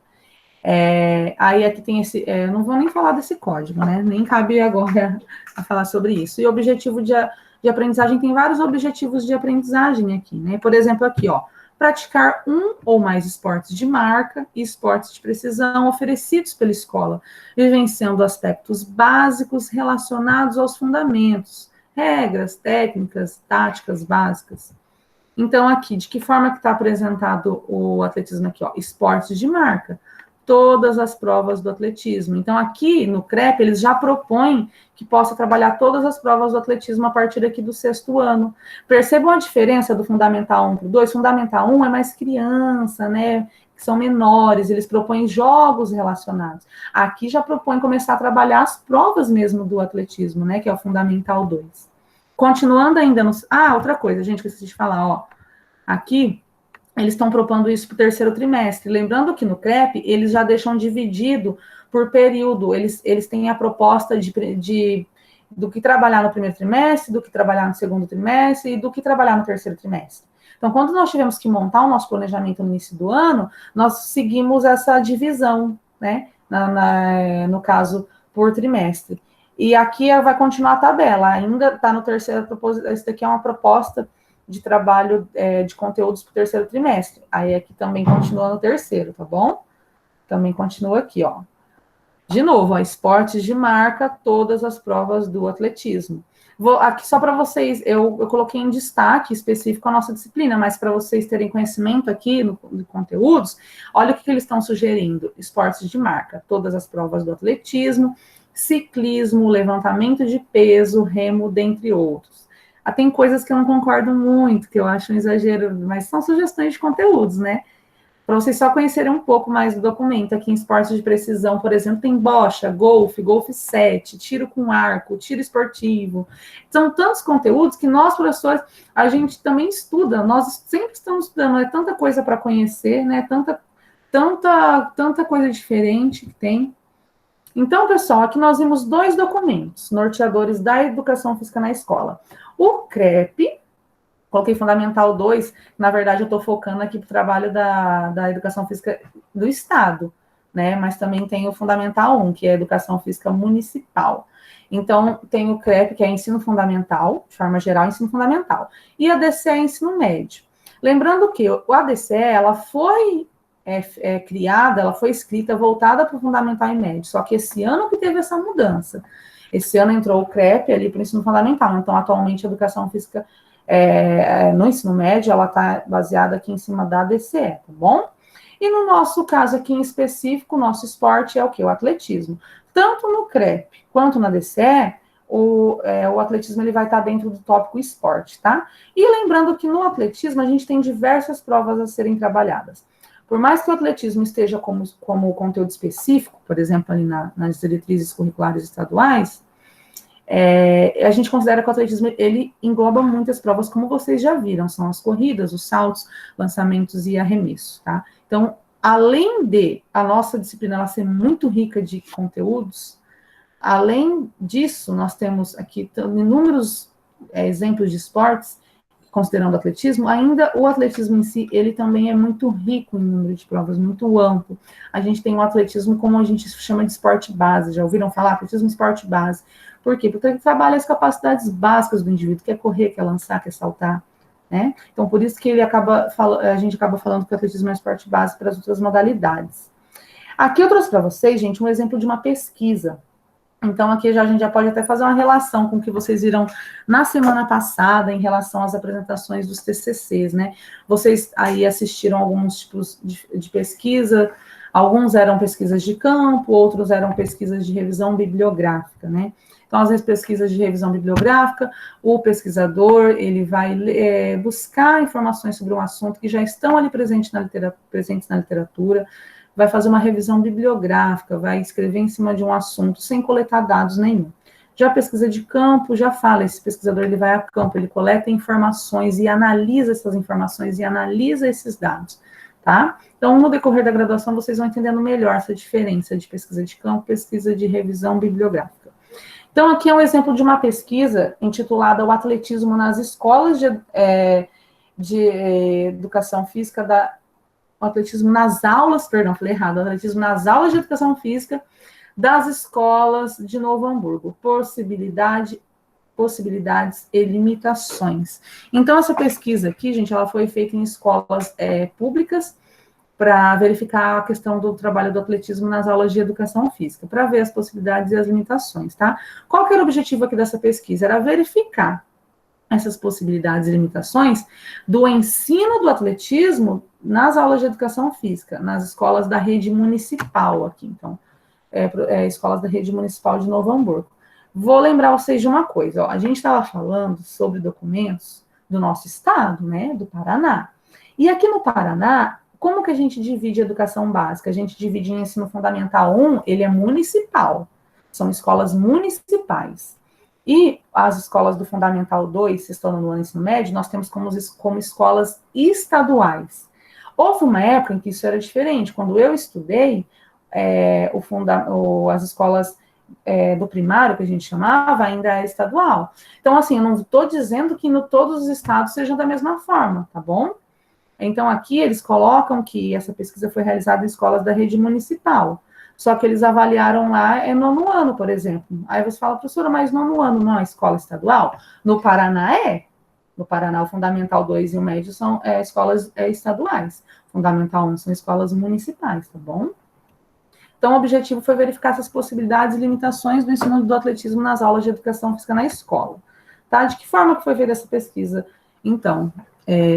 Aí aqui tem eu não vou nem falar desse código, né? Nem cabe agora a falar sobre isso. E objetivo de aprendizagem, tem vários objetivos de aprendizagem aqui, né? Por exemplo, aqui, ó, praticar um ou mais esportes de marca e esportes de precisão oferecidos pela escola, vivenciando aspectos básicos relacionados aos fundamentos, regras, técnicas, táticas básicas. Então, aqui, de que forma que está apresentado o atletismo aqui, ó? Esportes de marca. Todas as provas do atletismo. Então, aqui no CREP, eles já propõem que possa trabalhar todas as provas do atletismo a partir aqui do sexto ano. Percebam a diferença do Fundamental 1 para o 2? Fundamental 1 é mais criança, né? Que são menores, eles propõem jogos relacionados. Aqui já propõem começar a trabalhar as provas mesmo do atletismo, né? Que é o Fundamental 2. Continuando ainda no... outra coisa, gente, que eu esqueci de falar, ó. Aqui... eles estão propondo isso para o terceiro trimestre. Lembrando que no CREP, eles já deixam dividido por período. Eles têm a proposta do que trabalhar no primeiro trimestre, do que trabalhar no segundo trimestre e do que trabalhar no terceiro trimestre. Então, quando nós tivemos que montar o nosso planejamento no início do ano, nós seguimos essa divisão, né? No caso, por trimestre. E aqui vai continuar a tabela. Ainda está no terceiro... Esse daqui é uma proposta de trabalho de conteúdos para o terceiro trimestre. Aí aqui também continua no terceiro, tá bom? Também continua aqui, ó. De novo, ó, esportes de marca, todas as provas do atletismo. Aqui só para vocês, eu coloquei em destaque específico a nossa disciplina, mas para vocês terem conhecimento aqui no conteúdos, olha o que eles estão sugerindo. Esportes de marca, todas as provas do atletismo, ciclismo, levantamento de peso, remo, dentre outros. Tem coisas que eu não concordo muito, que eu acho um exagero, mas são sugestões de conteúdos, né? Para vocês só conhecerem um pouco mais do documento. Aqui em esportes de precisão, por exemplo, tem bocha, golfe 7, tiro com arco, tiro esportivo. São tantos conteúdos que nós, professores, a gente também estuda, nós sempre estamos estudando, é tanta coisa para conhecer, né? Tanta coisa diferente que tem. Então, pessoal, aqui nós vimos 2 documentos norteadores da educação física na escola. O CREP, coloquei Fundamental 2, na verdade eu estou focando aqui para o trabalho da educação física do Estado, né? Mas também tem o Fundamental 1, que é a educação física municipal. Então, tem o CREP, que é ensino fundamental, de forma geral, ensino fundamental. E a DCE é ensino médio. Lembrando que a DCE, ela foi criada, ela foi escrita voltada para o fundamental e médio, só que esse ano que teve essa mudança. Esse ano entrou o CREP ali para o ensino fundamental, então atualmente a educação física no ensino médio, ela está baseada aqui em cima da DCE, tá bom? E no nosso caso aqui em específico, o nosso esporte é o quê? O atletismo. Tanto no CREP quanto na DCE, o atletismo ele vai estar dentro do tópico esporte, tá? E lembrando que no atletismo a gente tem diversas provas a serem trabalhadas. Por mais que o atletismo esteja como conteúdo específico, por exemplo, ali nas diretrizes curriculares estaduais, a gente considera que o atletismo ele engloba muitas provas, como vocês já viram, são as corridas, os saltos, lançamentos e arremessos, tá? Então, além de a nossa disciplina ela ser muito rica de conteúdos, além disso, nós temos aqui inúmeros exemplos de esportes, considerando o atletismo, ainda o atletismo em si, ele também é muito rico em número de provas, muito amplo. A gente tem o atletismo como a gente chama de esporte base, já ouviram falar? Atletismo esporte base. Por quê? Porque ele trabalha as capacidades básicas do indivíduo, quer correr, quer lançar, quer saltar, né? Então, por isso que a gente acaba falando que o atletismo é esporte base para as outras modalidades. Aqui eu trouxe para vocês, gente, um exemplo de uma pesquisa. Então, aqui a gente já pode até fazer uma relação com o que vocês viram na semana passada em relação às apresentações dos TCCs, né? Vocês aí assistiram alguns tipos de pesquisa, alguns eram pesquisas de campo, outros eram pesquisas de revisão bibliográfica, né? Então, às vezes, pesquisas de revisão bibliográfica, o pesquisador, ele vai buscar informações sobre um assunto que já estão ali presentes na literatura, vai fazer uma revisão bibliográfica, vai escrever em cima de um assunto sem coletar dados nenhum. Já a pesquisa de campo, já fala, esse pesquisador ele vai a campo, ele coleta informações e analisa essas informações e analisa esses dados, tá? Então, no decorrer da graduação, vocês vão entendendo melhor essa diferença de pesquisa de campo, pesquisa de revisão bibliográfica. Então, aqui é um exemplo de uma pesquisa intitulada O Atletismo nas Escolas de Educação Física o atletismo nas aulas, perdão, falei errado, o atletismo nas aulas de educação física das escolas de Novo Hamburgo, possibilidades e limitações. Então, essa pesquisa aqui, gente, ela foi feita em escolas públicas para verificar a questão do trabalho do atletismo nas aulas de educação física, para ver as possibilidades e as limitações, tá? Qual que era o objetivo aqui dessa pesquisa? Era verificar essas possibilidades e limitações do ensino do atletismo nas aulas de educação física, nas escolas da rede municipal aqui, então, escolas da rede municipal de Novo Hamburgo. Vou lembrar vocês de uma coisa, ó, a gente estava falando sobre documentos do nosso estado, né, do Paraná, e aqui no Paraná, como que a gente divide a educação básica? A gente divide em ensino fundamental 1, ele é municipal, são escolas municipais. E as escolas do Fundamental 2, se estão no ano ensino médio, nós temos como escolas estaduais. Houve uma época em que isso era diferente. Quando eu estudei, as escolas do primário, que a gente chamava, ainda é estadual. Então, assim, eu não estou dizendo que todos os estados sejam da mesma forma, tá bom? Então, aqui eles colocam que essa pesquisa foi realizada em escolas da rede municipal. Só que eles avaliaram lá nono ano, por exemplo. Aí você fala, professora, mas nono ano não é escola estadual? No Paraná No Paraná, o Fundamental 2 e o Médio são escolas estaduais. Fundamental 1 são escolas municipais, tá bom? Então, o objetivo foi verificar essas possibilidades e limitações do ensino do atletismo nas aulas de educação física na escola. Tá? De que forma que foi feita essa pesquisa? Então,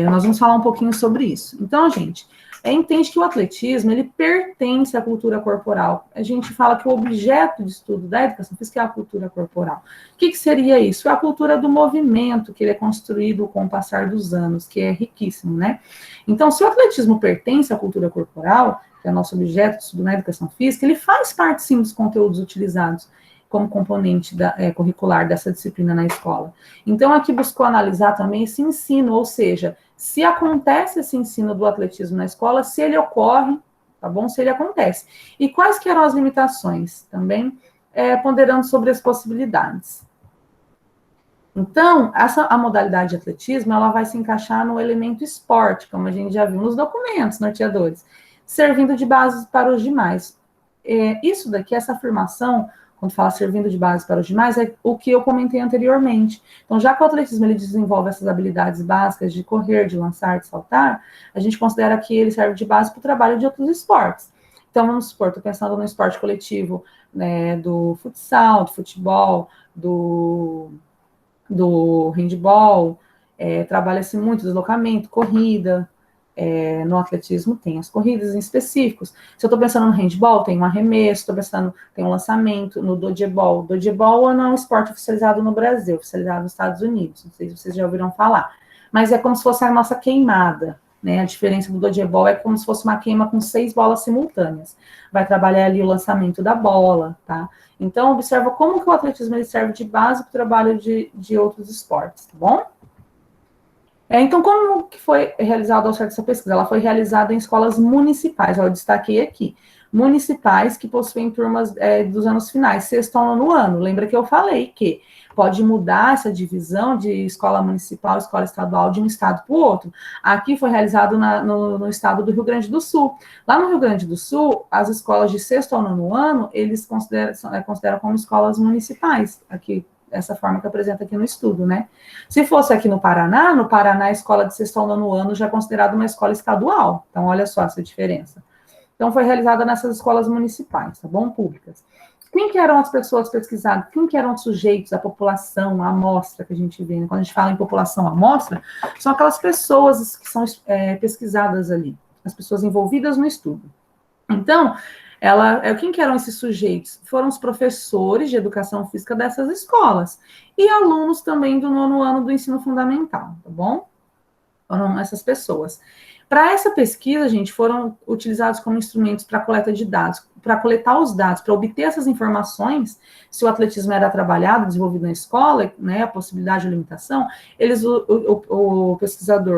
nós vamos falar um pouquinho sobre isso. Então, gente, entende que o atletismo, ele pertence à cultura corporal. A gente fala que o objeto de estudo da educação física é a cultura corporal. O que seria isso? É a cultura do movimento, que ele é construído com o passar dos anos, que é riquíssimo, né? Então, se o atletismo pertence à cultura corporal, que é o nosso objeto de estudo na educação física, ele faz parte, sim, dos conteúdos utilizados como componente curricular dessa disciplina na escola. Então, aqui buscou analisar também esse ensino, ou seja, se acontece esse ensino do atletismo na escola, se ele ocorre tá bom? Se ele acontece. E quais que eram as limitações? Também ponderando sobre as possibilidades. Então, a modalidade de atletismo, ela vai se encaixar no elemento esporte, como a gente já viu nos documentos norteadores, servindo de base para os demais. Isso daqui, essa afirmação, quando fala servindo de base para os demais, é o que eu comentei anteriormente. Então, já que o atletismo ele desenvolve essas habilidades básicas de correr, de lançar, de saltar, a gente considera que ele serve de base para o trabalho de outros esportes. Então, vamos supor, estou pensando no esporte coletivo, né, do futsal, do futebol, do handball, trabalha-se muito deslocamento, corrida, no atletismo tem as corridas em específicos. Se eu estou pensando no handball, tem um arremesso, estou pensando, tem um lançamento, no dodgeball. Dodgeball não é um esporte oficializado no Brasil, oficializado nos Estados Unidos, não sei se vocês já ouviram falar, mas é como se fosse a nossa queimada, né? A diferença do dodgeball é como se fosse uma queima com 6 bolas simultâneas. Vai trabalhar ali o lançamento da bola, tá? Então, observa como que o atletismo ele serve de base para o trabalho de outros esportes, tá bom? Então, como que foi realizada ao certo essa pesquisa? Ela foi realizada em escolas municipais, eu destaquei aqui. Municipais que possuem turmas dos anos finais, sexto ao nono ano. Lembra que eu falei que pode mudar essa divisão de escola municipal, escola estadual, de um estado para o outro. Aqui foi realizado no estado do Rio Grande do Sul. Lá no Rio Grande do Sul, as escolas de sexto ao nono ano, eles consideram como escolas municipais, aqui, essa forma que apresenta aqui no estudo, né? Se fosse aqui no Paraná, a escola de sexto ao nono ano já é considerada uma escola estadual. Então, olha só essa diferença. Então, foi realizada nessas escolas municipais, tá bom? Públicas. Quem que eram as pessoas pesquisadas? Quem que eram os sujeitos, a população, a amostra que a gente vê? Né? Quando a gente fala em população, amostra, são aquelas pessoas que são pesquisadas ali, as pessoas envolvidas no estudo. Então, quem que eram esses sujeitos? Foram os professores de educação física dessas escolas e alunos também do nono ano do ensino fundamental, tá bom? Foram essas pessoas. Para essa pesquisa, gente, foram utilizados como instrumentos para coleta de dados, para coletar os dados, para obter essas informações, se o atletismo era trabalhado, desenvolvido na escola, né, a possibilidade de limitação,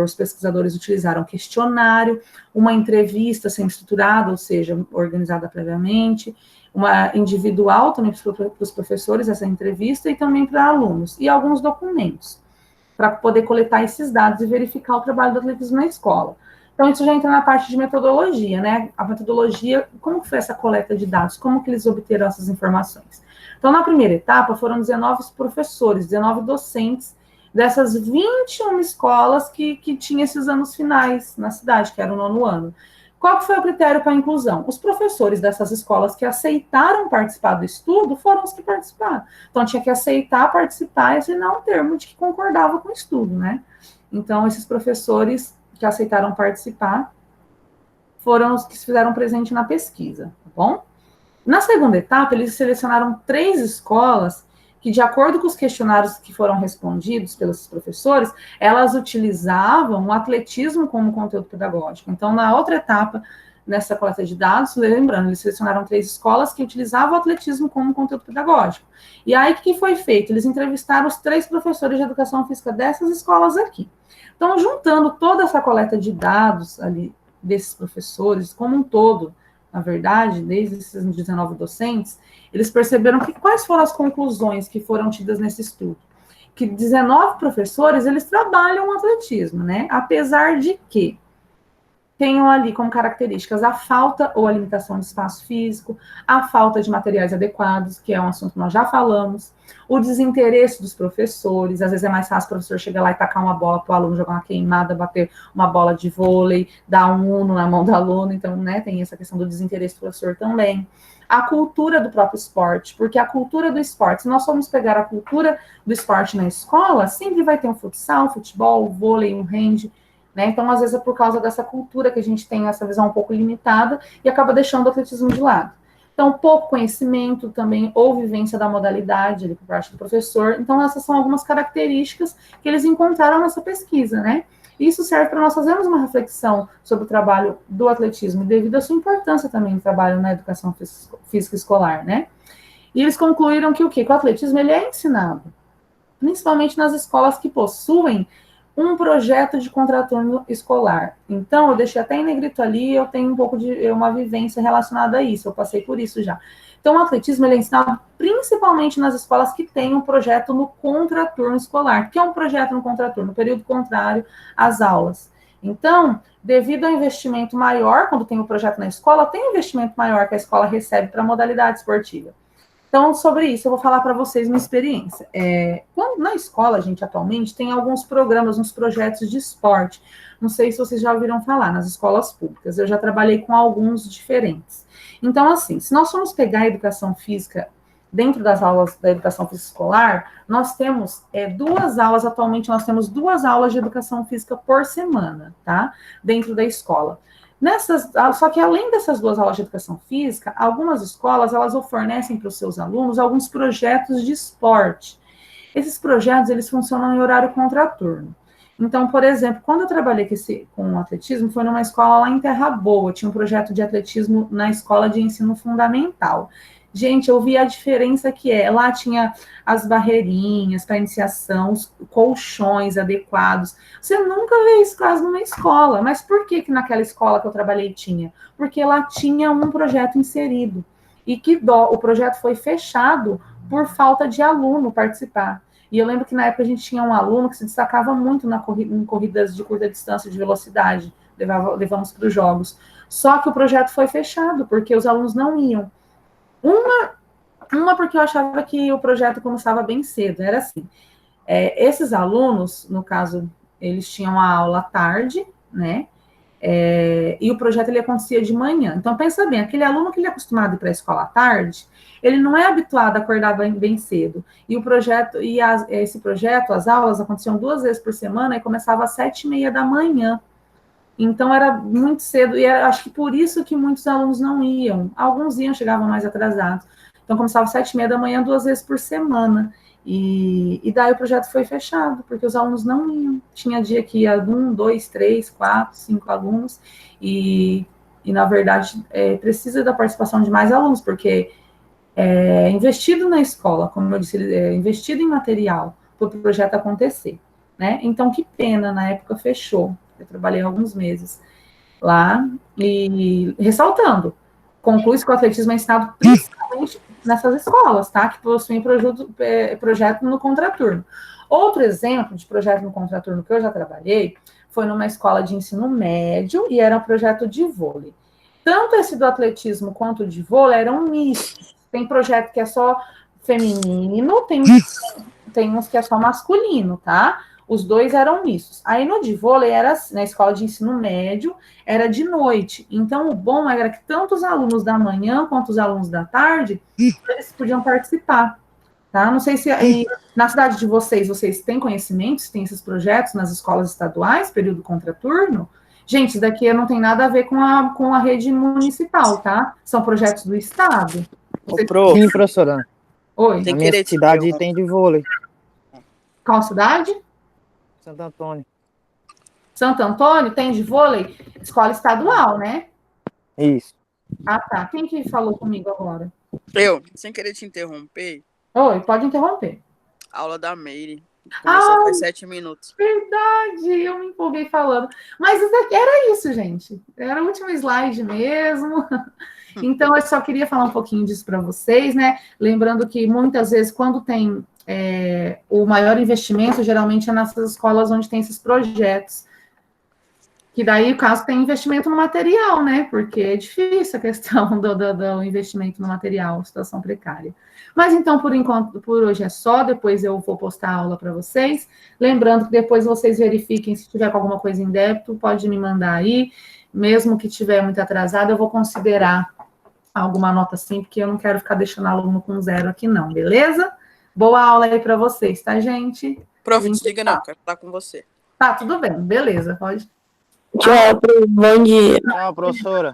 os pesquisadores utilizaram questionário, uma entrevista semi-estruturada, ou seja, organizada previamente, uma individual também para os professores, essa entrevista, e também para alunos, e alguns documentos, para poder coletar esses dados e verificar o trabalho do atletismo na escola. Então, isso já entra na parte de metodologia, né? A metodologia, como foi essa coleta de dados? Como que eles obteram essas informações? Então, na primeira etapa, foram 19 professores, 19 docentes dessas 21 escolas que tinham esses anos finais na cidade, que era o nono ano. Qual que foi o critério para a inclusão? Os professores dessas escolas que aceitaram participar do estudo foram os que participaram. Então, tinha que aceitar participar e assinar um termo de que concordava com o estudo, né? Então, esses professores que aceitaram participar foram os que se fizeram presente na pesquisa, tá bom? Na segunda etapa, eles selecionaram 3 escolas que, de acordo com os questionários que foram respondidos pelos professores, elas utilizavam o atletismo como conteúdo pedagógico. Então, na outra etapa, nessa coleta de dados, lembrando, eles selecionaram 3 escolas que utilizavam o atletismo como conteúdo pedagógico. E aí, o que foi feito? Eles entrevistaram os 3 professores de educação física dessas escolas aqui. Então, juntando toda essa coleta de dados ali desses professores, como um todo, na verdade, desde esses 19 docentes, eles perceberam que quais foram as conclusões que foram tidas nesse estudo? Que 19 professores, eles trabalham o atletismo, né? Apesar de que tenham ali como características a falta ou a limitação de espaço físico, a falta de materiais adequados, que é um assunto que nós já falamos, o desinteresse dos professores, às vezes é mais fácil o professor chegar lá e tacar uma bola para o aluno, jogar uma queimada, bater uma bola de vôlei, dar um uno na mão do aluno, então, né, tem essa questão do desinteresse do professor também. A cultura do próprio esporte, porque a cultura do esporte, se nós formos pegar a cultura do esporte na escola, sempre vai ter um futsal, um futebol, um vôlei, um hand. Né? Então, às vezes, é por causa dessa cultura que a gente tem essa visão um pouco limitada e acaba deixando o atletismo de lado. Então, pouco conhecimento também, ou vivência da modalidade ali por parte do professor. Então, essas são algumas características que eles encontraram nessa pesquisa, né? Isso serve para nós fazermos uma reflexão sobre o trabalho do atletismo, devido à sua importância também no trabalho na educação física escolar, né? E eles concluíram que o quê? Que o atletismo ele é ensinado, principalmente nas escolas que possuem um projeto de contraturno escolar. Então, eu deixei até em negrito ali, eu tenho um pouco de uma vivência relacionada a isso, eu passei por isso já. Então, o atletismo ele é ensinado principalmente nas escolas que têm um projeto no contraturno escolar. O que é um projeto no contraturno? No período contrário às aulas. Então, devido ao investimento maior, quando tem um projeto na escola, tem um investimento maior que a escola recebe para a modalidade esportiva. Então, sobre isso, eu vou falar para vocês uma experiência. Na escola, gente, atualmente, tem alguns programas, uns projetos de esporte. Não sei se vocês já ouviram falar, nas escolas públicas. Eu já trabalhei com alguns diferentes. Então, assim, se nós formos pegar a educação física, dentro das aulas da educação física escolar, nós temos duas aulas, atualmente nós temos 2 aulas de educação física por semana, tá? Dentro da escola. Só que além dessas 2 aulas de educação física, algumas escolas, elas fornecem para os seus alunos alguns projetos de esporte. Esses projetos, eles funcionam em horário contraturno. Então, por exemplo, quando eu trabalhei com atletismo, foi numa escola lá em Terra Boa, tinha um projeto de atletismo na escola de ensino fundamental. Gente, eu vi a diferença que lá tinha as barreirinhas para iniciação, os colchões adequados. Você nunca vê isso quase numa escola, mas por que naquela escola que eu trabalhei tinha? Porque lá tinha um projeto inserido, e o projeto foi fechado por falta de aluno participar. E eu lembro que na época a gente tinha um aluno que se destacava muito em corridas de curta distância, de velocidade, levamos para os jogos. Só que o projeto foi fechado, porque os alunos não iam. Uma porque eu achava que o projeto começava bem cedo, era assim, esses alunos, no caso, eles tinham a aula à tarde, né, e o projeto ele acontecia de manhã. Então, pensa bem, aquele aluno que ele é acostumado a ir para a escola à tarde, ele não é habituado a acordar bem cedo. E o projeto, esse projeto, as aulas aconteciam 2 vezes por semana e começava às 7h30 da manhã. Então, era muito cedo, e acho que por isso que muitos alunos não iam. Alguns iam, chegavam mais atrasados. Então, começava às 7h30 da manhã, 2 vezes por semana. E daí o projeto foi fechado, porque os alunos não iam. Tinha dia que ia 1, 2, 3, 4, 5 alunos, e na verdade, precisa da participação de mais alunos, porque investido na escola, como eu disse, investido em material para o projeto acontecer, né? Então, que pena, na época fechou. Eu trabalhei alguns meses lá, e ressaltando, conclui-se que o atletismo é ensinado principalmente nessas escolas, tá? Que possuem projeto no contraturno. Outro exemplo de projeto no contraturno que eu já trabalhei foi numa escola de ensino médio, e era um projeto de vôlei. Tanto esse do atletismo quanto o de vôlei eram mistos. Tem projeto que é só feminino, tem uns que é só masculino, tá? Os 2 eram mistos. Aí no de vôlei, na escola de ensino médio, era de noite. Então, o bom era que tanto os alunos da manhã quanto os alunos da tarde, eles podiam participar, tá? Não sei se na cidade de vocês têm conhecimento, se tem esses projetos nas escolas estaduais, período contraturno? Gente, isso daqui não tem nada a ver com a rede municipal, tá? São projetos do estado. Sim, professora. Oi. Na minha cidade tem de vôlei. Qual cidade? Santo Antônio. Santo Antônio tem de vôlei? Escola estadual, né? Isso. Ah, tá. Quem que falou comigo agora? Eu, sem querer te interromper. Oi, pode interromper. Aula da Meire. Começou faz 7 minutos. Verdade, eu me empolguei falando. Mas era isso, gente. Era o último slide mesmo. Então, eu só queria falar um pouquinho disso para vocês, né? Lembrando que muitas vezes, quando tem o maior investimento, geralmente é nessas escolas onde tem esses projetos. Que daí, o caso, tem investimento no material, né? Porque é difícil a questão do investimento no material, situação precária. Mas, então, por hoje é só. Depois eu vou postar a aula para vocês. Lembrando que depois vocês verifiquem se tiver com alguma coisa em débito, pode me mandar aí. Mesmo que tiver muito atrasado, eu vou considerar alguma nota sim, porque eu não quero ficar deixando aluno com 0 aqui, não, beleza? Boa aula aí para vocês, tá, gente? Prof, desliga não, quero estar com você. Tá, tudo bem, beleza, pode. Tchau, bom dia. Tchau, professora.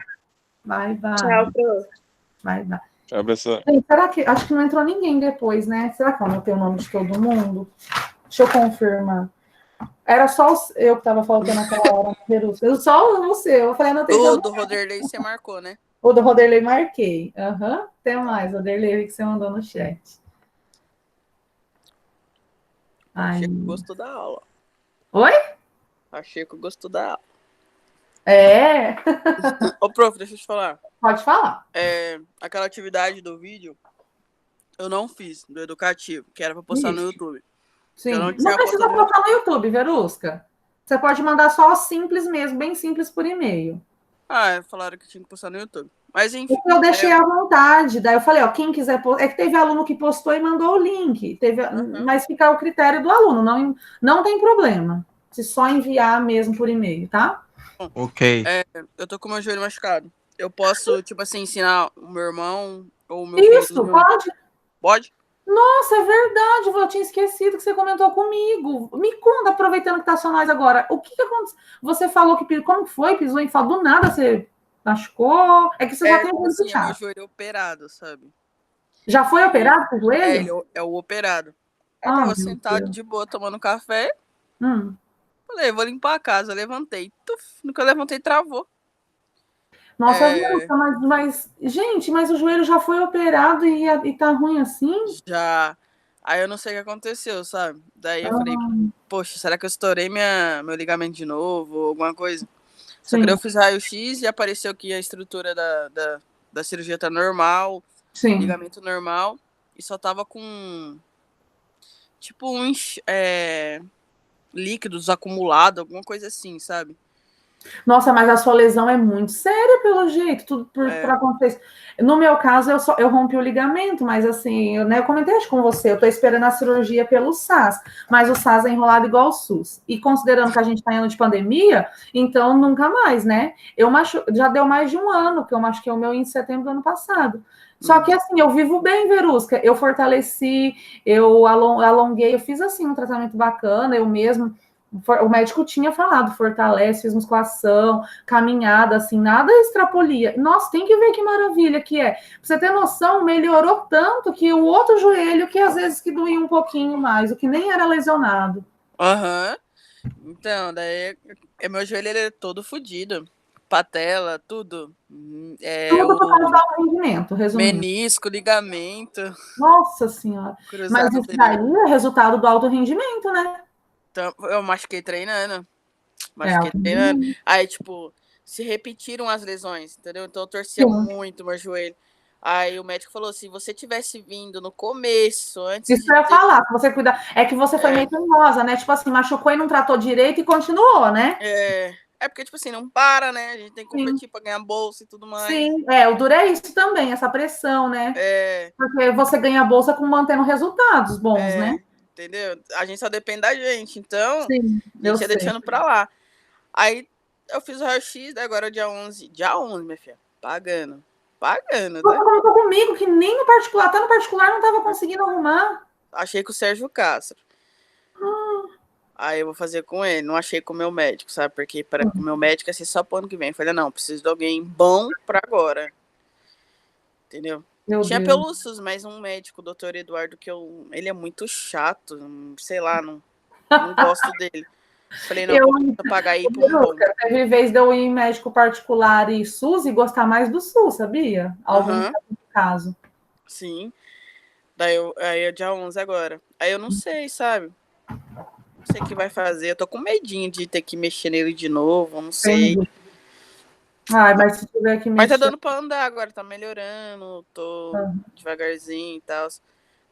Vai. Tchau, prof. Vai. Tchau, professor. Será que... Acho que não entrou ninguém depois, né? Será que eu anotei o nome de todo mundo? Deixa eu confirmar. Era só eu que estava faltando naquela hora, Verusca. Só você. Eu falei, anotei. O do Roderley você marcou, né? O do Roderley marquei. Tem mais, Roderley, que você mandou no chat. Achei que gostou da aula. Oi? Achei que eu gostou da aula. É, Ô, prof, deixa eu te falar. pode falar. Aquela atividade do vídeo, eu não fiz, do educativo, que era pra postar no Isso. YouTube. Sim. Eu não Não tinha precisa postado no postar no YouTube, Verusca. Você pode mandar só simples mesmo, bem simples por e-mail. Falaram que tinha que postar no YouTube. Mas enfim. Porque eu deixei à vontade. Daí eu falei, ó, quem quiser postar. É que teve aluno que postou e mandou o link. Mas fica o critério do aluno, não tem problema. Se só enviar mesmo por e-mail, tá? Ok. Eu tô com o meu joelho machucado. Eu posso, tipo assim, ensinar o meu irmão ou o meu Isso, filho. pode. Pode? Nossa, é verdade, eu tinha esquecido que você comentou comigo. Me conta, aproveitando que tá só nós agora, o que aconteceu? Você falou que como que foi? Pisou em falou do nada, você machucou? É que você já tem tipo um assim, é meu chato. joelho operado, sabe? Já foi operado pro joelho? Ele é o operado. Aí Ah, tava meu sentado Deus. de boa, tomando café. Hum. Falei, vou limpar a casa. Levantei. Tuf, no que eu levantei, travou. Nossa, gente, mas o joelho já foi operado e tá ruim assim? Já. Aí eu não sei o que aconteceu, sabe? Daí eu falei, Ah, poxa, será que eu estourei meu ligamento de novo ou alguma coisa? Só que daí sim, eu fiz raio-x e apareceu que a estrutura da cirurgia tá normal, sim. ligamento normal, e só tava com tipo líquidos acumulados, alguma coisa assim, sabe? Nossa, mas a sua lesão é muito séria, pelo jeito, tudo por acontecer. No meu caso, eu rompi o ligamento, mas assim, eu comentei acho com você, eu tô esperando a cirurgia pelo SAS, mas o SAS é enrolado igual o SUS. E considerando que a gente tá em ano de pandemia, então nunca mais, né? Já deu mais de um ano que eu machuquei o meu em setembro do ano passado. Só que assim, eu vivo bem, Verusca. Eu fortaleci, eu alonguei, eu fiz assim um tratamento bacana, eu mesmo. O médico tinha falado, fortalece, fiz musculação, caminhada, assim, nada extrapolia. Nossa, tem que ver que maravilha que é. Pra você ter noção, melhorou tanto que o outro joelho, que às vezes que doía um pouquinho mais, o que nem era lesionado. Aham. Então, daí meu joelho ele é todo fodido. Patela, tudo. Tudo por causa do O alto rendimento, resumindo. menisco, ligamento, Nossa Senhora. Mas cruzado isso daí dele. é resultado do alto rendimento, né? Então, eu machuquei treinando. É Machuquei alto treinando. rendimento. Aí, tipo, se repetiram as lesões, entendeu? Então eu torcia Sim. muito meu joelho. Aí o médico falou: se você tivesse vindo no começo, antes Isso de que eu ia ter. falar, se você cuidar. É que você foi meio teimosa, né? Tipo assim, machucou e não tratou direito e continuou, né? Porque, tipo assim, não para, né? A gente tem que Sim. competir pra ganhar bolsa e tudo mais. Sim, o duro é isso também, essa pressão, né? É, Porque você ganha a bolsa com mantendo resultados bons, né? entendeu? A gente só depende da gente. Então, Sim, a eu gente ia sei. deixando pra lá. Aí eu fiz o raio-x, daí agora é dia 11. Dia 11, minha filha. Pagando. Pagando, Você tá? comentou comigo que nem no particular, até no particular não estava conseguindo arrumar. Achei com o Sérgio Castro. Aí eu vou fazer com ele. Não achei com o meu médico, sabe? Porque para o meu médico é assim só pro ano que vem. Eu falei, não, preciso de alguém bom pra agora. Entendeu? Meu Tinha Deus. pelo SUS, mas um médico, o doutor Eduardo, ele é muito chato. Sei lá, não gosto dele. Falei, não, Eu, compensa pagar aí pra um bom. teve vez de eu ir em médico particular e SUS e gostar mais do SUS, sabia? Alguns casos. Sim. Aí é dia 11 agora. Aí eu não sei, sabe? Não sei o que vai fazer. Eu tô com medinho de ter que mexer nele de novo, não sei. Entendi. Ai, mas se tiver que Mas tá mexer. dando pra andar agora, tá melhorando, tô devagarzinho e tal.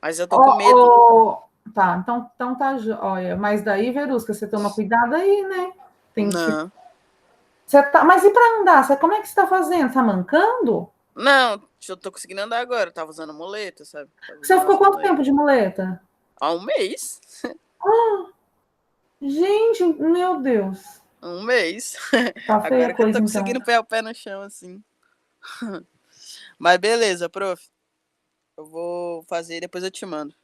Mas eu tô Ó, com medo. tá, então tá, olha, mas daí, Verusca, você toma cuidado aí, né? Tem que. Não. Mas e para andar? Como é que você tá fazendo? Tá mancando? Não, eu tô conseguindo andar agora. Eu tava usando muleta, sabe? Você ficou quanto tempo de muleta? Há um mês. Gente, meu Deus. Um mês. Tá feia Agora a que eu coisa, tô então. conseguindo pôr o pé no chão, assim. Mas beleza, prof. Eu vou fazer e depois eu te mando.